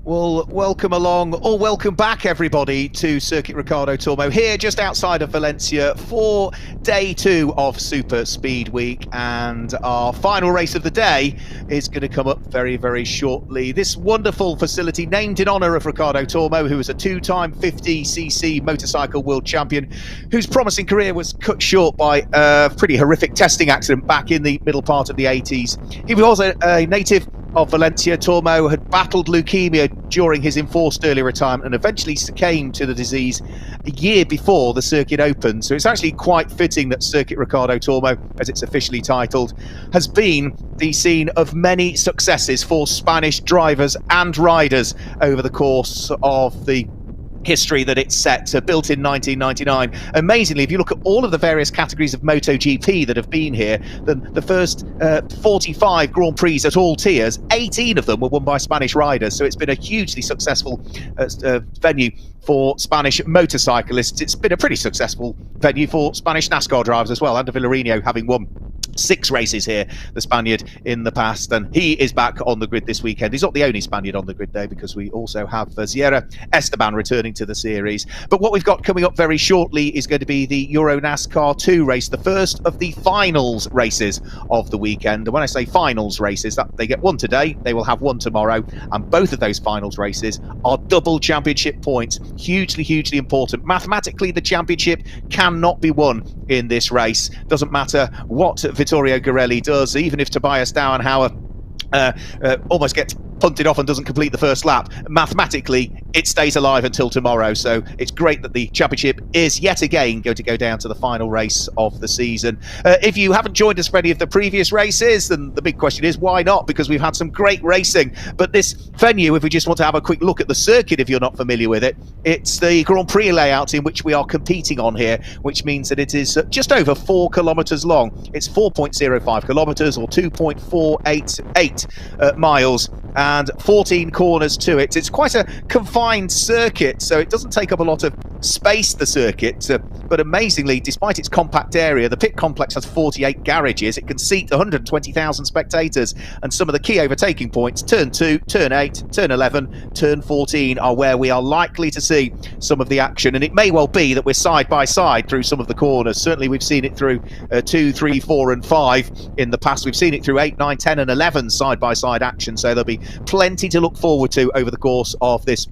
Well, welcome along, or welcome back, everybody, to Circuit Ricardo Tormo here, just outside of Valencia, for day 2 of Super Speed Week, and our final race of the day is going to come up very, very shortly. This wonderful facility, named in honour of Ricardo Tormo, who was a 2-time 50cc motorcycle world champion, whose promising career was cut short by a pretty horrific testing accident back in the middle part of the 80s. He was a native of Valencia. Tormo had battled leukemia during his enforced early retirement and eventually succumbed to the disease a year before the circuit opened. So it's actually quite fitting that Circuit Ricardo Tormo, as it's officially titled, has been the scene of many successes for Spanish drivers and riders over the course of the history that it's set, built in 1999. Amazingly, if you look at all of the various categories of MotoGP that have been here, then the first 45 Grand Prix at all tiers, 18 of them were won by Spanish riders. So it's been a hugely successful venue for Spanish motorcyclists. It's been a pretty successful venue for Spanish NASCAR drivers as well. Ander Villarino having won 6 races here, the Spaniard, in the past, and he is back on the grid this weekend. He's not the only Spaniard on the grid though, because we also have Sierra Esteban returning to the series. But what we've got coming up very shortly is going to be the EuroNASCAR 2 race, the first of the finals races of the weekend. And when I say finals races, that they get one today, they will have one tomorrow, and both of those finals races are double championship points. Hugely important. Mathematically, the championship cannot be won in this race. Doesn't matter what Vittorio Girelli does, even if Tobias Dauenhauer almost gets punted off and doesn't complete the first lap. Mathematically, it stays alive until tomorrow. So it's great that the championship is yet again going to go down to the final race of the season. If you haven't joined us for any of the previous races, then the big question is why not? Because we've had some great racing. But this venue, if we just want to have a quick look at the circuit, if you're not familiar with it, it's the Grand Prix layout in which we are competing on here, which means that it is just over 4 kilometres long. It's 4.05 kilometres or 2.488 miles. And 14 corners to it. It's quite a confined circuit, so it doesn't take up a lot of space, the circuit, but amazingly, despite its compact area, the pit complex has 48 garages. It can seat 120,000 spectators, and some of the key overtaking points, turn 2, turn 8, turn 11, turn 14, are where we are likely to see some of the action, and it may well be that we're side by side through some of the corners. Certainly we've seen it through 2, 3, 4 and 5 in the past. We've seen it through 8, 9, 10 and 11 side by side action, so there'll be plenty to look forward to over the course of this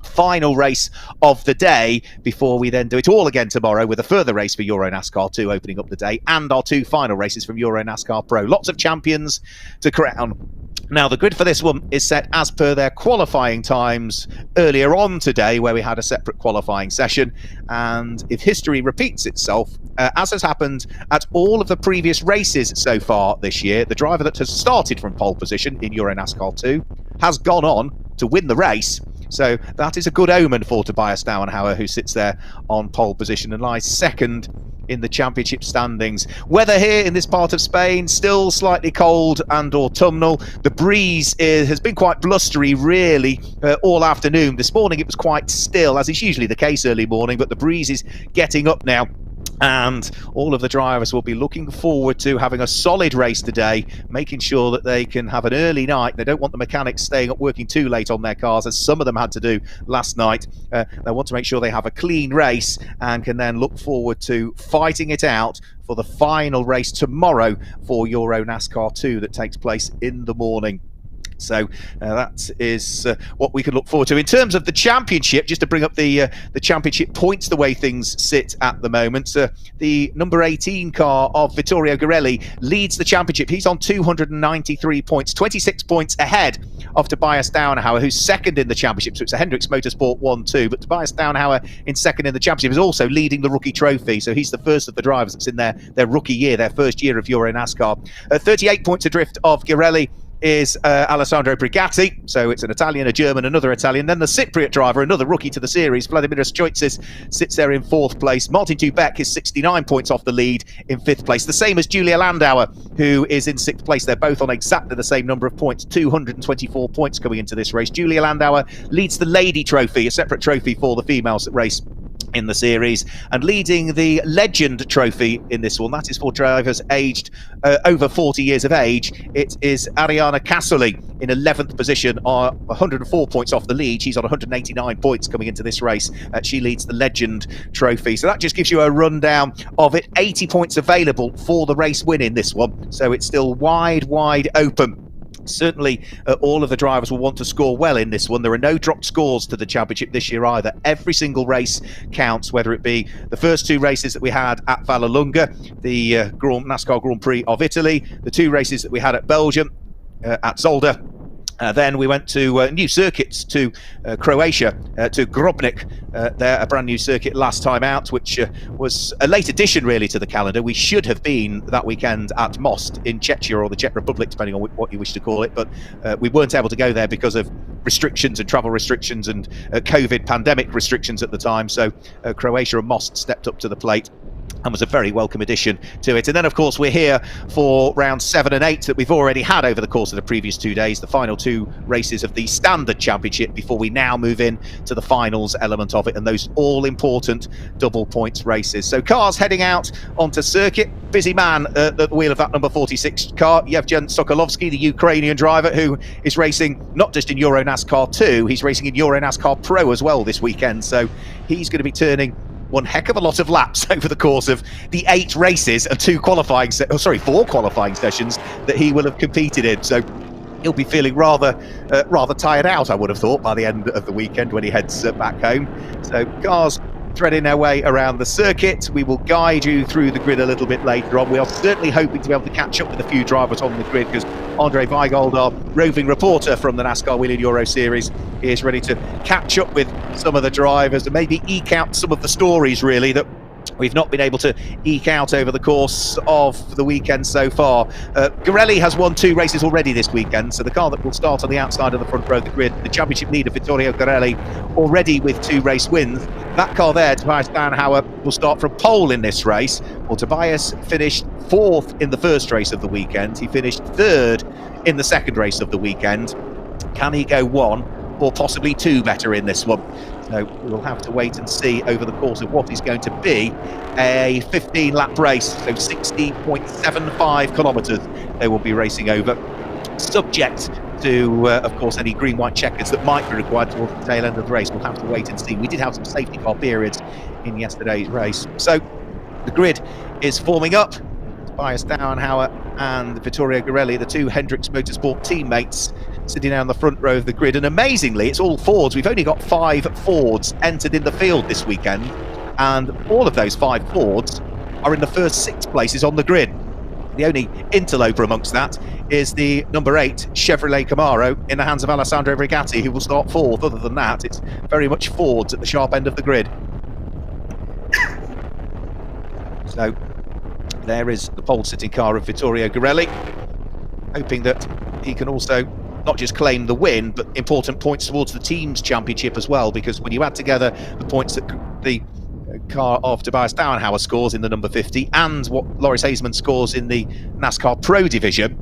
final race of the day, before we then do it all again tomorrow with a further race for EuroNASCAR 2 opening up the day, and our 2 final races from EuroNASCAR Pro. Lots of champions to crown. Now, the grid for this one is set as per their qualifying times earlier on today, where we had a separate qualifying session. And if history repeats itself, as has happened at all of the previous races so far this year, the driver that has started from pole position in EuroNASCAR 2 has gone on to win the race. So that is a good omen for Tobias Dauenhauer, who sits there on pole position and lies second in the championship standings. Weather here in this part of Spain, still slightly cold and autumnal. The breeze has been quite blustery, really, all afternoon. This morning it was quite still, as is usually the case early morning, but the breeze is getting up now. And all of the drivers will be looking forward to having a solid race today, making sure that they can have an early night. They don't want the mechanics staying up working too late on their cars, as some of them had to do last night. They want to make sure they have a clean race and can then look forward to fighting it out for the final race tomorrow for EuroNASCAR 2 that takes place in the morning. So that is what we can look forward to. In terms of the championship, just to bring up the championship points, the way things sit at the moment, the number 18 car of Vittorio Girelli leads the championship. He's on 293 points, 26 points ahead of Tobias Dauenhauer, who's second in the championship. So it's a Hendrix Motorsport 1-2, but Tobias Dauenhauer in second in the championship is also leading the rookie trophy. So he's the first of the drivers that's in their rookie year, their first year of EuroNASCAR. 38 points adrift of Girelli is Alessandro Brigatti, so it's an Italian, a German, another Italian. Then the Cypriot driver, another rookie to the series, Vladimiras Stoitzis, sits there in 4th place. Martin Tubeck is 69 points off the lead in 5th place, the same as Julia Landauer, who is in 6th place. They're both on exactly the same number of points, 224 points coming into this race. Julia Landauer leads the Lady Trophy, a separate trophy for the females that race in the series, and leading the Legend trophy in this one. That is for drivers aged over 40 years of age. It is Ariana Casoli in 11th position, 104 points off the lead. She's on 189 points coming into this race. She leads the Legend trophy. So that just gives you a rundown of it. 80 points available for the race win in this one. So it's still wide open. Certainly, all of the drivers will want to score well in this one. There are no dropped scores to the championship this year either. Every single race counts, whether it be the first 2 races that we had at Vallelunga, the NASCAR Grand Prix of Italy, the 2 races that we had at Belgium, at Zolder. Then we went to new circuits, to Croatia, to Grobnik. There, a brand new circuit last time out, which was a late addition really to the calendar. We should have been that weekend at Most in Czechia, or the Czech Republic, depending on what you wish to call it, but we weren't able to go there because of restrictions and travel restrictions and COVID pandemic restrictions at the time. So Croatia and Most stepped up to the plate and was a very welcome addition to it. And then, of course, we're here for rounds 7 and 8 that we've already had over the course of the previous 2 days, the final 2 races of the standard championship, before we now move in to the finals element of it, and those all-important double points races. So cars heading out onto circuit. Busy man at the wheel of that number 46 car, Yevgen Sokolovsky, the Ukrainian driver, who is racing not just in EuroNASCAR 2, he's racing in EuroNASCAR Pro as well this weekend. So he's going to be turning one heck of a lot of laps over the course of the 8 races and 4 qualifying sessions that he will have competed in. So he'll be feeling rather tired out, I would have thought, by the end of the weekend when he heads back home. So cars threading their way around the circuit. We will guide you through the grid a little bit later on. We are certainly hoping to be able to catch up with a few drivers on the grid, because Andre Weigold, our roving reporter from the NASCAR Wheel in Euro Series, is ready to catch up with some of the drivers and maybe eke out some of the stories really that we've not been able to eke out over the course of the weekend so far. Garelli has won 2 races already this weekend, so the car that will start on the outside of the front row of the grid, the championship leader Vittorio Garelli, already with 2 race wins. That car there, Tobias Bauernhauer, will start from pole in this race. Well, Tobias finished 4th in the first race of the weekend. He finished 3rd in the second race of the weekend. Can he go 1 or possibly 2 better in this one? So we'll have to wait and see over the course of what is going to be a 15-lap race, so 60.75 kilometres they will be racing over, subject to, of course, any green-white checkers that might be required towards the tail end of the race. We'll have to wait and see. We did have some safety car periods in yesterday's race. So the grid is forming up. Tobias Bauernhauer and Vittorio Garelli, the 2 Hendricks Motorsport teammates, sitting down the front row of the grid. And amazingly, it's all Fords. We've only got 5 Fords entered in the field this weekend, and all of those 5 Fords are in the first 6 places on the grid. The only interloper amongst that is the number 8 Chevrolet Camaro in the hands of Alessandro Brigatti, who will start 4th. Other than that, it's very much Fords at the sharp end of the grid. So there is the pole-sitting car of Vittorio Garelli, hoping that he can also not just claim the win, but important points towards the team's championship as well, because when you add together the points that the car of Tobias Bauernhauer scores in the number 50 and what Loris Haseman scores in the NASCAR Pro division,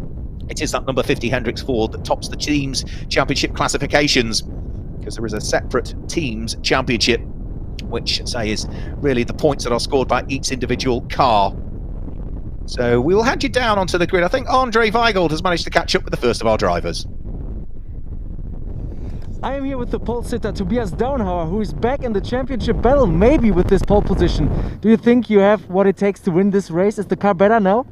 it is that number 50 Hendricks Ford that tops the team's championship classifications, because there is a separate team's championship, which, say, is really the points that are scored by each individual car. So we will hand you down onto the grid. I think Andre Weigold has managed to catch up with the first of our drivers. I am here with the pole sitter Tobias Bauernhauer, who is back in the championship battle, maybe with this pole position. Do you think you have what it takes to win this race? Is the car better now?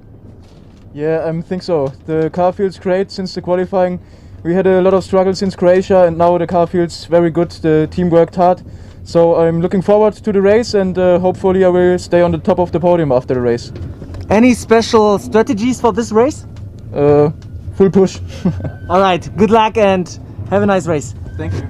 Yeah, I think so. The car feels great since the qualifying. We had a lot of struggle since Croatia, and now the car feels very good. The team worked hard. So I'm looking forward to the race, and hopefully I will stay on the top of the podium after the race. Any special strategies for this race? Full push. All right, good luck and have a nice race. Thank you.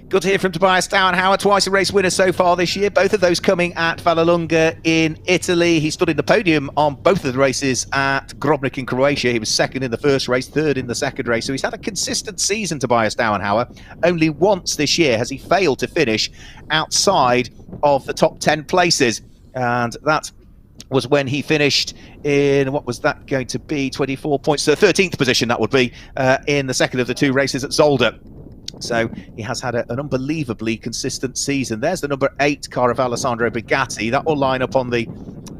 Good to hear from Tobias Bauernhauer, twice a race winner so far this year, both of those coming at Vallelunga in Italy. He stood in the podium on both of the races at Grobnik in Croatia. He was 2nd in the first race, 3rd in the second race. So he's had a consistent season, Tobias Bauernhauer. Only once this year has he failed to finish outside of the top 10 places. And that was when he finished in, what was that going to be, 24 points, 13th position that would be, in the second of the 2 races at Zolder. So he has had an unbelievably consistent season. There's the number 8 car of Alessandro Brigatti. That will line up on the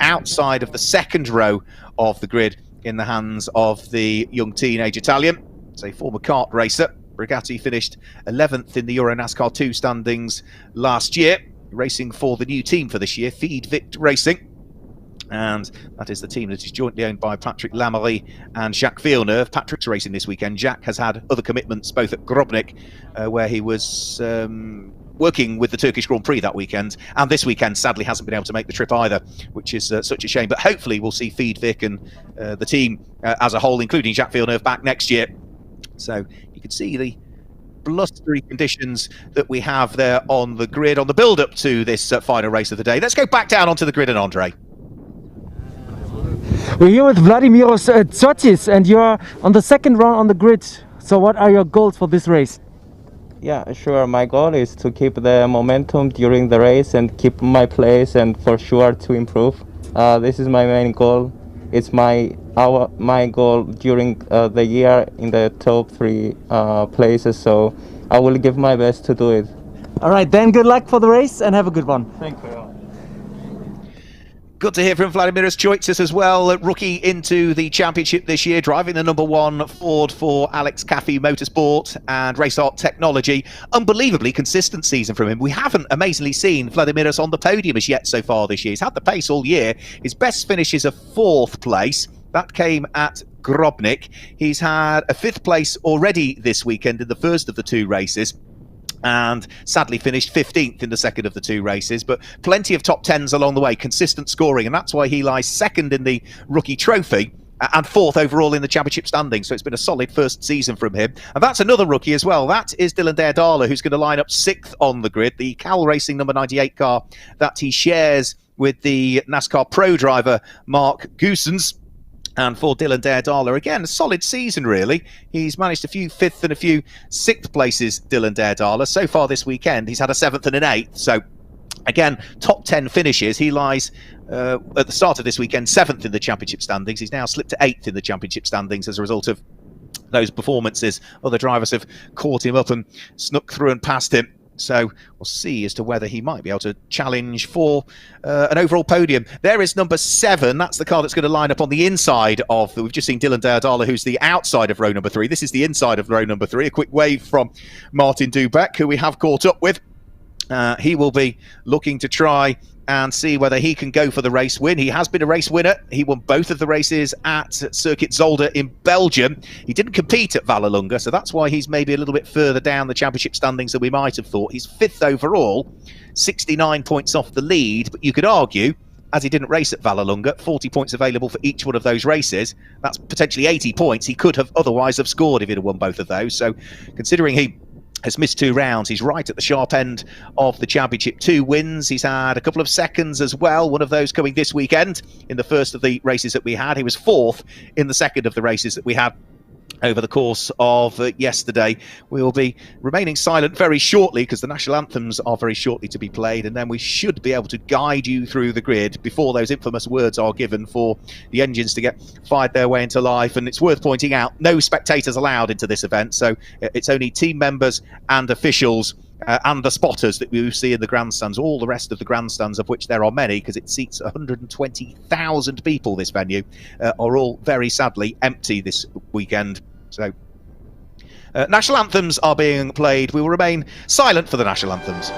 outside of the second row of the grid in the hands of the young teenage Italian. It's a former kart racer. Brigatti finished 11th in the EuroNASCAR 2 standings last year, racing for the new team for this year, Div.2 Racing. And that is the team that is jointly owned by Patrick Lamery and Jacques Villeneuve. Patrick's racing this weekend. Jacques has had other commitments, both at Grobnik, where he was working with the Turkish Grand Prix that weekend, and this weekend sadly hasn't been able to make the trip either, which is such a shame. But hopefully we'll see Vic and the team as a whole, including Jacques Villeneuve, back next year. So you can see the blustery conditions that we have there on the grid, on the build-up to this final race of the day. Let's go back down onto the grid and Andre. We're here with Vladimiros Tsotis, and you're on the second round on the grid. So what are your goals for this race? Yeah, sure. My goal is to keep the momentum during the race and keep my place, and for sure to improve. This is my main goal. It's my goal during the year in the top 3 places. So I will give my best to do it. All right, then good luck for the race and have a good one. Thank you. Good to hear from Vladimiros Tsotis as well, rookie into the championship this year, driving the number 1 Ford for Alex Caffey Motorsport and Race Art Technology. Unbelievably consistent season from him. We haven't amazingly seen Vladimiros on the podium as yet so far this year. He's had the pace all year. His best finish is a 4th place. That came at Grobnik. He's had a 5th place already this weekend in the first of the 2 races, and sadly finished 15th in the second of the 2 races, but plenty of top 10s along the way, consistent scoring, and that's why he lies 2nd in the rookie trophy and 4th overall in the championship standings. So it's been a solid first season from him. And that's another rookie as well. That is Dylan Derdala, who's going to line up 6th on the grid, the Cal Racing number 98 car that he shares with the NASCAR Pro driver Mark Goosens. And for Dylan Derdala, again, a solid season, really. He's managed a few 5th and a few 6th places, Dylan Derdala. So far this weekend, he's had a 7th and an 8th. So, again, top 10 finishes. He lies, at the start of this weekend, 7th in the championship standings. He's now slipped to 8th in the championship standings as a result of those performances. Other drivers have caught him up and snuck through and past him. So we'll see as to whether he might be able to challenge for an overall podium. There is number 7. That's the car that's going to line up on the inside of we've just seen Dylan Derdala, who's the outside of row number 3. This is the inside of row number 3. A quick wave from Martin Dubeck, who we have caught up with. He will be looking to try and see whether he can go for the race win. He has been a race winner. He won both of the races at Circuit Zolder in Belgium. He didn't compete at Vallelunga, so that's why he's maybe a little bit further down the championship standings than we might have thought. He's 5th overall, 69 points off the lead, but you could argue, as he didn't race at Vallelunga, 40 points available for each one of those races. That's potentially 80 points he could have otherwise have scored if he'd have won both of those. So considering he has missed 2 rounds, he's right at the sharp end of the championship. 2 wins. He's had a couple of seconds as well, one of those coming this weekend in the first of the races that we had. He was 4th in the second of the races that we had over the course of yesterday. We will be remaining silent very shortly because the national anthems are very shortly to be played, and then we should be able to guide you through the grid before those infamous words are given for the engines to get fired their way into life. And it's worth pointing out, no spectators allowed into this event, so it's only team members and officials and the spotters that we see in the grandstands. All the rest of the grandstands, of which there are many because it seats 120,000 people, this venue, are all very sadly empty this weekend. So national anthems are being played. We will remain silent for the national anthems.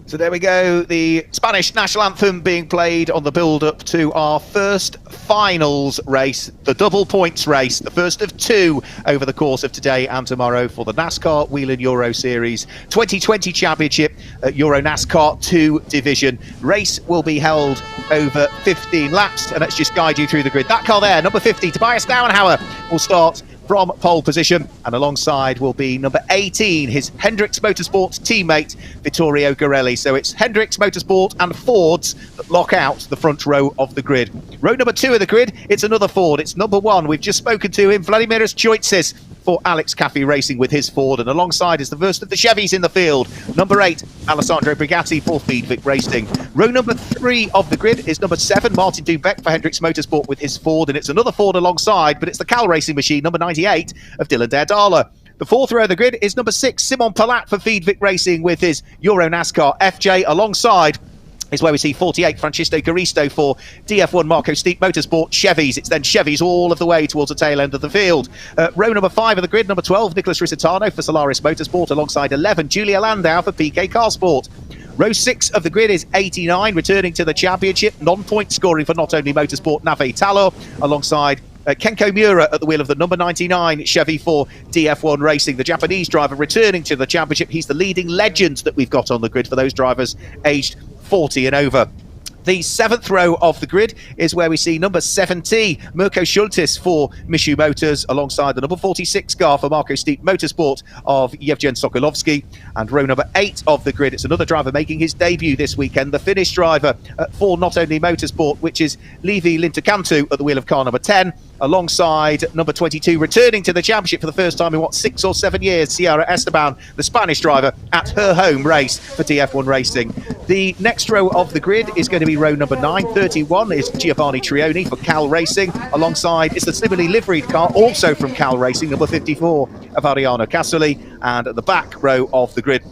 So there we go, the Spanish national anthem being played on the build-up to our first finals race, the double points race, the first of two over the course of today and tomorrow for the NASCAR Whelen Euro Series 2020 Championship at EuroNASCAR 2 division. Race will be held over 15 laps, and let's just guide you through the grid. That car there, number 50, Tobias Dauenhauer, will start from pole position, and alongside will be number 18, his Hendrix Motorsport teammate Vittorio Garelli. So it's Hendrix Motorsport and Fords that lock out the front row of the grid. Row number 2 of the grid, it's another Ford. It's number 1. We've just spoken to him, Vladimiras Choitzes, for Alex Caffey Racing with his Ford, and alongside is the first of the Chevys in the field. Number 8, Alessandro Brigatti for Feedvic Racing. Row number 3 of the grid is number 7, Martin Dubeck for Hendrix Motorsport with his Ford, and it's another Ford alongside, but it's the Cal Racing machine, number 98 of Dylan Derdala. The 4th row of the grid is number 6, Simon Palat for Feedvic Racing with his EuroNASCAR FJ. Alongside is where we see 48, Francisco Caristo for DF1 Marco Steep Motorsport Chevys. It's then Chevys all of the way towards the tail end of the field. Row number 5 of the grid, number 12, Nicholas Risitano for Solaris Motorsport, alongside 11, Julia Landau for PK Carsport. Row 6 of the grid is 89, returning to the championship, non-point scoring for Not Only Motorsport Nave Talo, alongside Kenko Miura at the wheel of the number 99 Chevy for DF1 Racing. The Japanese driver returning to the championship. He's the leading legend that we've got on the grid for those drivers aged 40 and over. The 7th row of the grid is where we see number 70, Mirko Schultis for Mishu Motors, alongside the number 46 car for Marco Steep Motorsport of Yevgen Sokolovsky. And row number 8 of the grid, it's another driver making his debut this weekend, the Finnish driver for Not Only Motorsport, which is Leevi Lintukantu at the wheel of car number 10, alongside number 22, returning to the championship for the first time in, 6 or 7 years, Ciara Esteban, the Spanish driver, at her home race for DF1 Racing. The next row of the grid is going to be row number 9. 31 is Giovanni Trioni for Cal Racing. Alongside is the similarly liveried car, also from Cal Racing, number 54 of Ariano Casoli. And at the back row of the grid,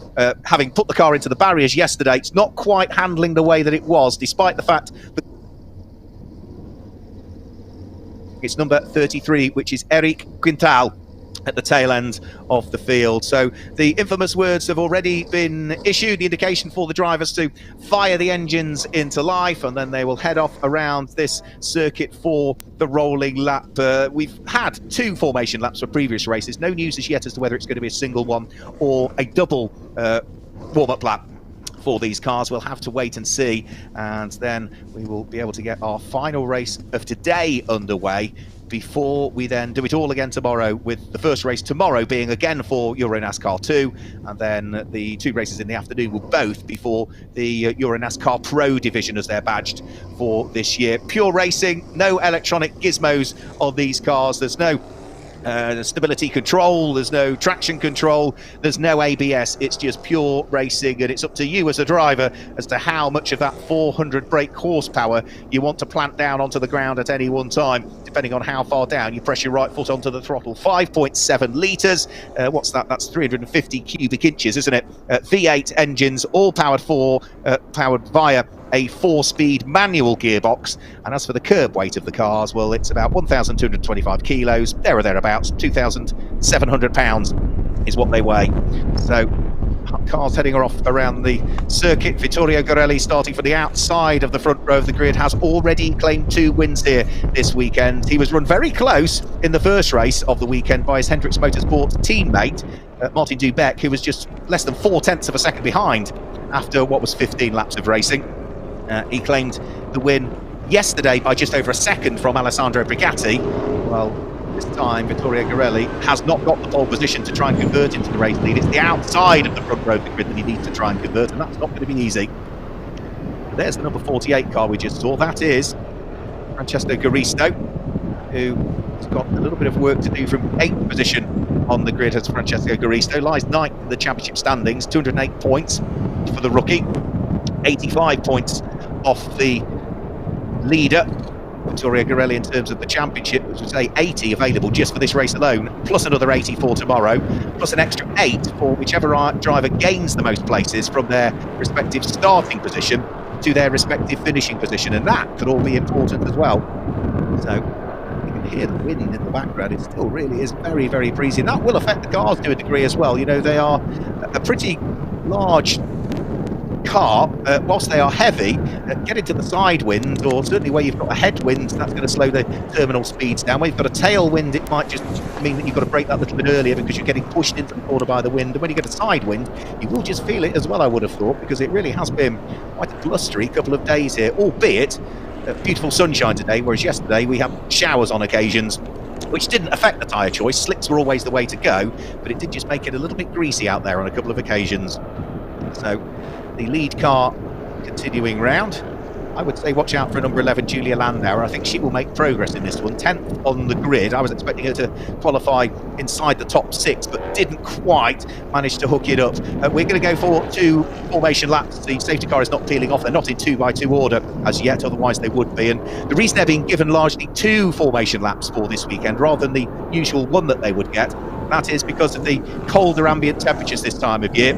having put the car into the barriers yesterday, it's not quite handling the way that it was, despite the fact that it's number 33, which is Eric Quintal, at the tail end of the field. So the infamous words have already been issued, the indication for the drivers to fire the engines into life, and then they will head off around this circuit for the rolling lap. We've had 2 formation laps for previous races. No news as yet as to whether it's going to be a single one or a double warm-up lap for these cars. We'll have to wait and see, and then we will be able to get our final race of today underway before we then do it all again tomorrow, with the first race tomorrow being again for EuroNASCAR 2, and then the 2 races in the afternoon will both be for the EuroNASCAR Pro division, as they're badged for this year. Pure racing, no electronic gizmos on these cars. There's no stability control, there's no traction control, there's no ABS. It's just pure racing, and it's up to you as a driver as to how much of that 400 brake horsepower you want to plant down onto the ground at any one time, depending on how far down you press your right foot onto the throttle. 5.7 litres, what's that? That's 350 cubic inches, isn't it? V8 engines, all powered via a 4-speed manual gearbox. And as for the curb weight of the cars, well, it's about 1,225 kilos, there or thereabouts. 2,700 pounds is what they weigh. So cars heading off around the circuit. Vittorio Garelli, starting from the outside of the front row of the grid, has already claimed 2 wins here this weekend. He was run very close in the first race of the weekend by his Hendrix Motorsport teammate, Martin Dubeck, who was just less than 0.4 of a second behind after what was 15 laps of racing. He claimed the win yesterday by just over a second from Alessandro Brigatti. Well, this time Vittorio Garelli has not got the pole position to try and convert into the race lead. It's the outside of the front row of the grid that he needs to try and convert, and that's not going to be easy. There's the number 48 car we just saw. That is Francesco Garisto, who's got a little bit of work to do from 8th position on the grid. As Francesco Garisto lies 9th in the championship standings, 208 points for the rookie, 85 points off the leader, Vittorio Garelli, in terms of the championship, which would say 80 available just for this race alone, plus another 80 for tomorrow, plus an extra 8 for whichever driver gains the most places from their respective starting position to their respective finishing position, and that could all be important as well. So you can hear the wind in the background. It still really is very, very breezy, and that will affect the cars to a degree as well. You know, they are a pretty large car, whilst they are heavy, get into the side wind, or certainly where you've got a headwind, that's going to slow the terminal speeds down. Where you've got a tailwind, it might just mean that you've got to brake that little bit earlier because you're getting pushed into the corner by the wind. And when you get a side wind, you will just feel it as well, I would have thought, because it really has been quite a blustery couple of days here, albeit beautiful sunshine today, whereas yesterday we had showers on occasions, which didn't affect the tyre choice. Slicks were always the way to go, but it did just make it a little bit greasy out there on a couple of occasions. So the lead car continuing round. I would say watch out for number 11, Julia Landauer. I think she will make progress in this one. 10th on the grid. I was expecting her to qualify inside the top 6, but didn't quite manage to hook it up. We're going to go for 2 formation laps. The safety car is not peeling off. They're not in 2x2 order as yet, otherwise they would be. And the reason they're being given largely 2 formation laps for this weekend rather than the usual 1 that they would get, that is because of the colder ambient temperatures this time of year.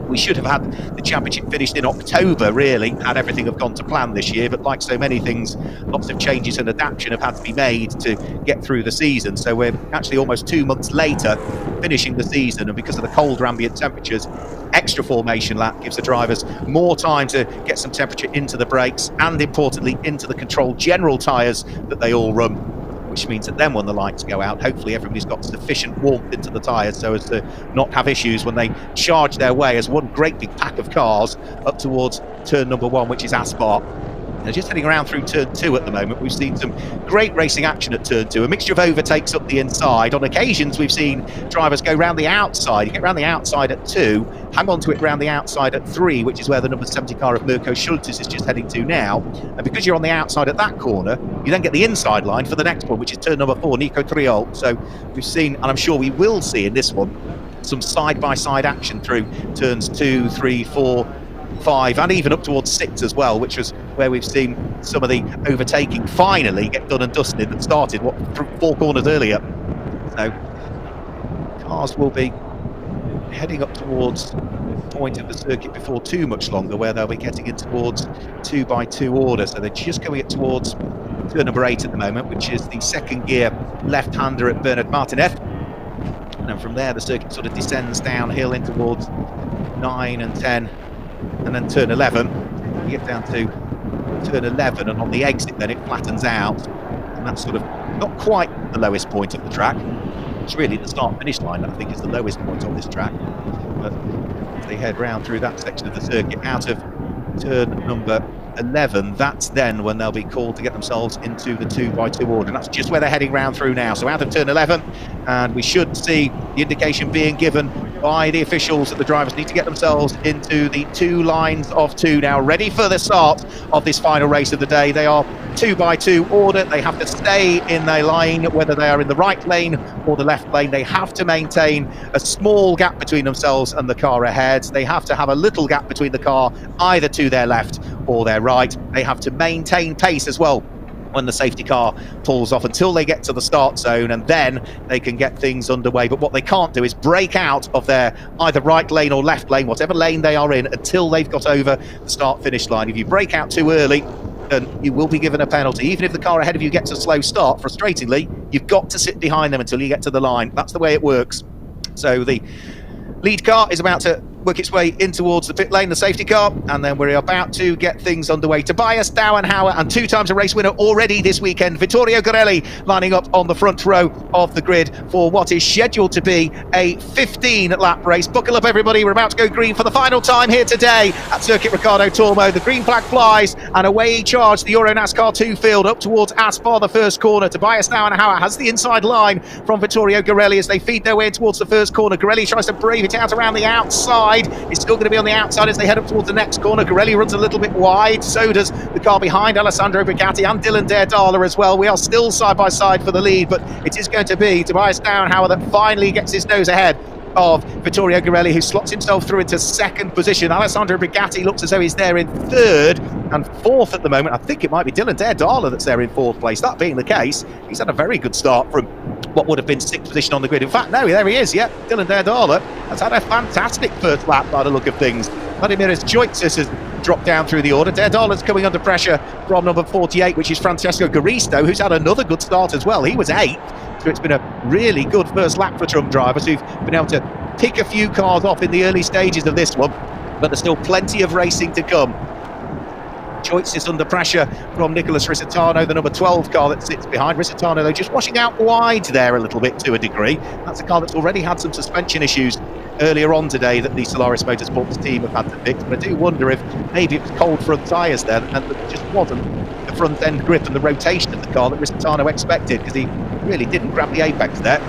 We should have had the championship finished in October, really, had everything have gone to plan this year. But like so many things, lots of changes and adaptation have had to be made to get through the season. So we're actually almost 2 months later finishing the season. And because of the colder ambient temperatures, extra formation lap gives the drivers more time to get some temperature into the brakes and, importantly, into the controlled general tyres that they all run, which means that then when the lights go out, hopefully everybody's got sufficient warmth into the tyres so as to not have issues when they charge their way as one great big pack of cars up towards turn number 1, which is Aspar. They're just heading around through turn 2 at the moment. We've seen some great racing action at turn 2, a mixture of overtakes up the inside. On occasions we've seen drivers go round the outside. You get round the outside at 2, hang on to it round the outside at 3, which is where the number 70 car of Mirko Schultes is just heading to now. And because you're on the outside at that corner, you then get the inside line for the next one, which is turn number 4, Nico Triol. So we've seen, and I'm sure we will see in this one, some side-by-side action through turns 2, 3, 4, 5 and even up towards 6 as well, which was where we've seen some of the overtaking finally get done and dusted that started 4 corners earlier. So cars will be heading up towards the point of the circuit before too much longer, where they'll be getting in towards 2x2 order. So they're just going it towards turn number 8 at the moment, which is the second gear left-hander at Bernard Martinez. And then from there the circuit sort of descends downhill in towards 9 and 10. And then turn 11, you get down to turn 11, and on the exit then it flattens out, and that's sort of not quite the lowest point of the track. It's really the start-finish line that I think is the lowest point on this track. But as they head round through that section of the circuit out of turn number 11, that's then when they'll be called to get themselves into the 2x2 order, and that's just where they're heading round through now. So out of turn 11, and we should see the indication being given by the officials that the drivers need to get themselves into the 2 lines of 2 now, ready for the start of this final race of the day. They are 2x2 order. They have to stay in their line, whether they are in the right lane or the left lane. They have to maintain a small gap between themselves and the car ahead. They have to have a little gap between the car either to their left or their right. They have to maintain pace as well when the safety car pulls off until they get to the start zone, and then they can get things underway. But what they can't do is break out of their either right lane or left lane, whatever lane they are in, until they've got over the start-finish line. If you break out too early, then you will be given a penalty. Even if the car ahead of you gets a slow start, frustratingly, you've got to sit behind them until you get to the line. That's the way it works. So the lead car is about to work its way in towards the pit lane, the safety car, and then we're about to get things underway. Tobias Dauenhauer, and 2 times a race winner already this weekend, Vittorio Gorelli, lining up on the front row of the grid for what is scheduled to be a 15-lap race. Buckle up, everybody. We're about to go green for the final time here today at Circuit Ricardo Tormo. The green flag flies, and away charge the EuroNASCAR 2 field up towards Aspar, the first corner. Tobias Dauenhauer has the inside line from Vittorio Gorelli as they feed their way in towards the first corner. Gorelli tries to brave it out around the outside. It's still going to be on the outside as they head up towards the next corner. Gorelli runs a little bit wide, so does the car behind, Alessandro Brigatti and Dylan Derdala as well. We are still side by side for the lead, but it is going to be Tobias Dauenhauer that finally gets his nose ahead of Vittorio Gorelli, who slots himself through into second position. Alessandro Brigatti looks as though he's there in third, and fourth at the moment. I think it might be Dylan Derdala that's there in fourth place. That being the case, he's had a very good start from what would have been 6th position on the grid. In fact, no, there he is. Yeah, Dylan Derdala has had a fantastic first lap by the look of things. Vladimiras Joitsis has dropped down through the order. Derdala's coming under pressure from number 48, which is Francesco Garisto, who's had another good start as well. He was 8th, so it's been a really good first lap for Trump drivers who've been able to pick a few cars off in the early stages of this one. but there's still plenty of racing to come. Choices under pressure from Nicholas Risitano, the number 12 car that sits behind. Risitano, though, just washing out wide there a little bit to a degree. That's a car that's already had some suspension issues earlier on today that the Solaris Motorsports team have had to fix. But I do wonder if maybe it was cold front tyres there, and it just wasn't the front end grip and the rotation of the car that Risitano expected, because he really didn't grab the apex there.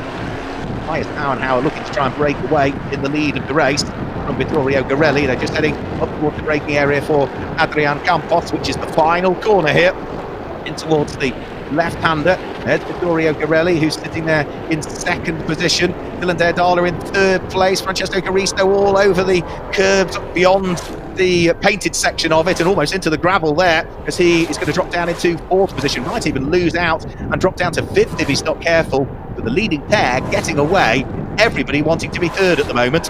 Myers Auenhauer looking to try and break away in the lead of the race from Vittorio Garelli. They're just heading up towards the braking area for Adrian Campos, which is the final corner here, in towards the left-hander. There's Vittorio Garelli, who's sitting there in second position. Dylan Derdala in third place. Francesco Caristo all over the curves beyond the painted section of it and almost into the gravel there, as he is going to drop down into fourth position, might even lose out and drop down to fifth if he's not careful. But the leading pair getting away, everybody wanting to be third at the moment.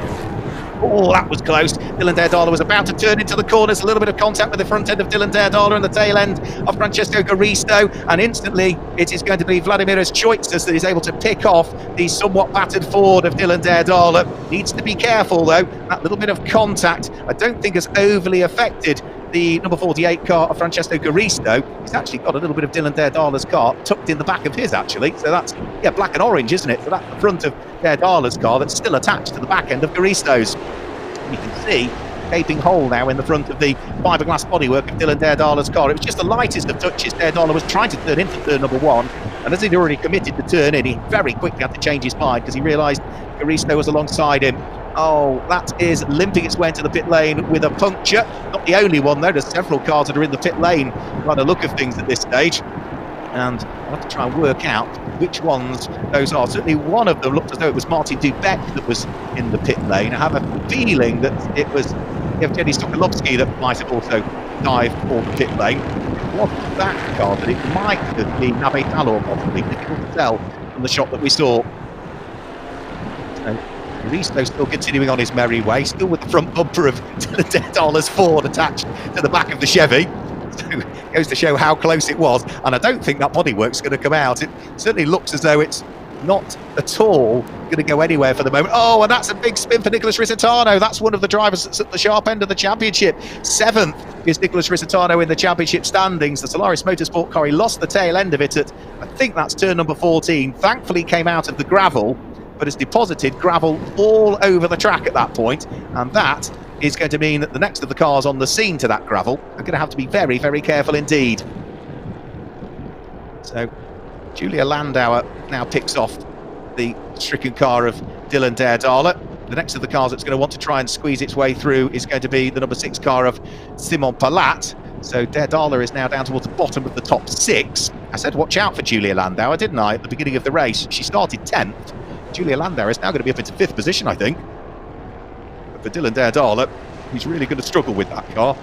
Oh, that was close. Dylan Derdala was about to turn into the corners. A little bit of contact with the front end of Dylan Derdala and the tail end of Francesco Caristo. And instantly, it is going to be Vladimiras Choitzes that is able to pick off the somewhat battered Ford of Dylan Derdala. Needs to be careful, though. That little bit of contact, I don't think has overly affected the number 48 car of Francesco Caristo. He's actually got a little bit of Dylan Derdala's car tucked in the back of his, actually. So that's, yeah, black and orange, isn't it? So that's the front of Derdala's car that's still attached to the back end of Caristo's. You can see gaping hole now in the front of the fiberglass bodywork of Dylan Derdala's car. It was just the lightest of touches. Derdala was trying to turn into turn number one, and as he'd already committed to turn in, he very quickly had to change his mind because he realised Caristo was alongside him. Oh, that is limping its way into the pit lane with a puncture. Not the only one, though. There's several cars that are in the pit lane by the look of things at this stage. And I'll have to try and work out which ones those are. Certainly one of them looked as though it was Martin Dubeck that was in the pit lane. I have a feeling that it was Evgeny Sokolovsky that might have also dived for the pit lane. It wasn't that car, but it might have been Nabe Talor, possibly. Difficult to tell from the shot that we saw. So Caristo still continuing on his merry way, still with the front bumper of Dylan Derdala's Ford attached to the back of the Chevy. So it goes to show how close it was, and I don't think that bodywork's going to come out. It certainly looks as though it's not at all going to go anywhere for the moment. Oh, and that's a big spin for Nicholas Risitano. That's one of the drivers that's at the sharp end of the championship. Seventh is Nicholas Risitano in the championship standings. The Solaris Motorsport car, he lost the tail end of it at, I think that's turn number 14. Thankfully came out of the gravel, but has deposited gravel all over the track at that point, and that is going to mean that the next of the cars on the scene to that gravel are going to have to be very, very careful indeed. So Julia Landauer now picks off the stricken car of Dylan Derdala. The next of the cars that's going to want to try and squeeze its way through is going to be the number 6 car of Simon Palat. So Derdala is now down towards the bottom of the top 6. I said watch out for Julia Landauer, didn't I, at the beginning of the race? She started 10th. Julia Landauer is now going to be up into 5th position, I think. But for Dylan Derdala, he's really going to struggle with that car.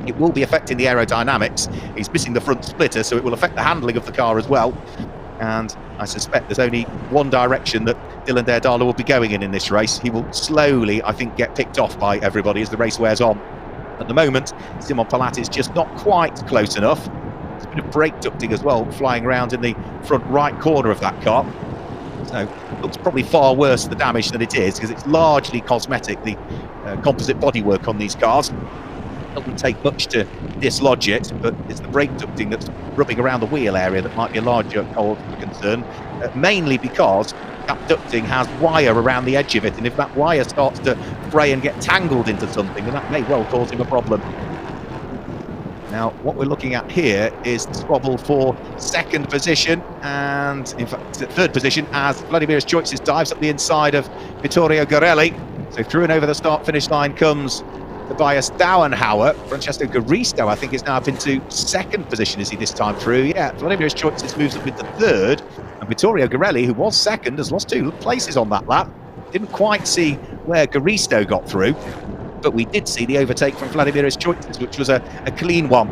It will be affecting the aerodynamics. He's missing the front splitter, so it will affect the handling of the car as well. And I suspect there's only one direction that Dylan Derdala will be going in this race. He will slowly, I think, get picked off by everybody as the race wears on. At the moment, Simon Palat is just not quite close enough. There's a bit of brake ducting as well, flying around in the front right corner of that car. So it looks probably far worse the damage than it is, because it's largely cosmetic, the composite bodywork on these cars. It doesn't take much to dislodge it, but it's the brake ducting that's rubbing around the wheel area that might be a larger cause of concern, mainly because that ducting has wire around the edge of it, and if that wire starts to fray and get tangled into something, then that may well cause him a problem. Now, what we're looking at here is the squabble for second position, and in fact, third position, as Vladimiras Choitzes dives up the inside of Vittorio Garelli. So through and over the start-finish line comes Tobias Dauenhauer. Francesco Caristo, I think, is now up into second position. Is he this time through? Yeah, Vladimiras Choitzes moves up into third, and Vittorio Garelli, who was second, has lost 2 places on that lap. Didn't quite see where Caristo got through, but we did see the overtake from Vladimiras Choitzes, which was a clean one.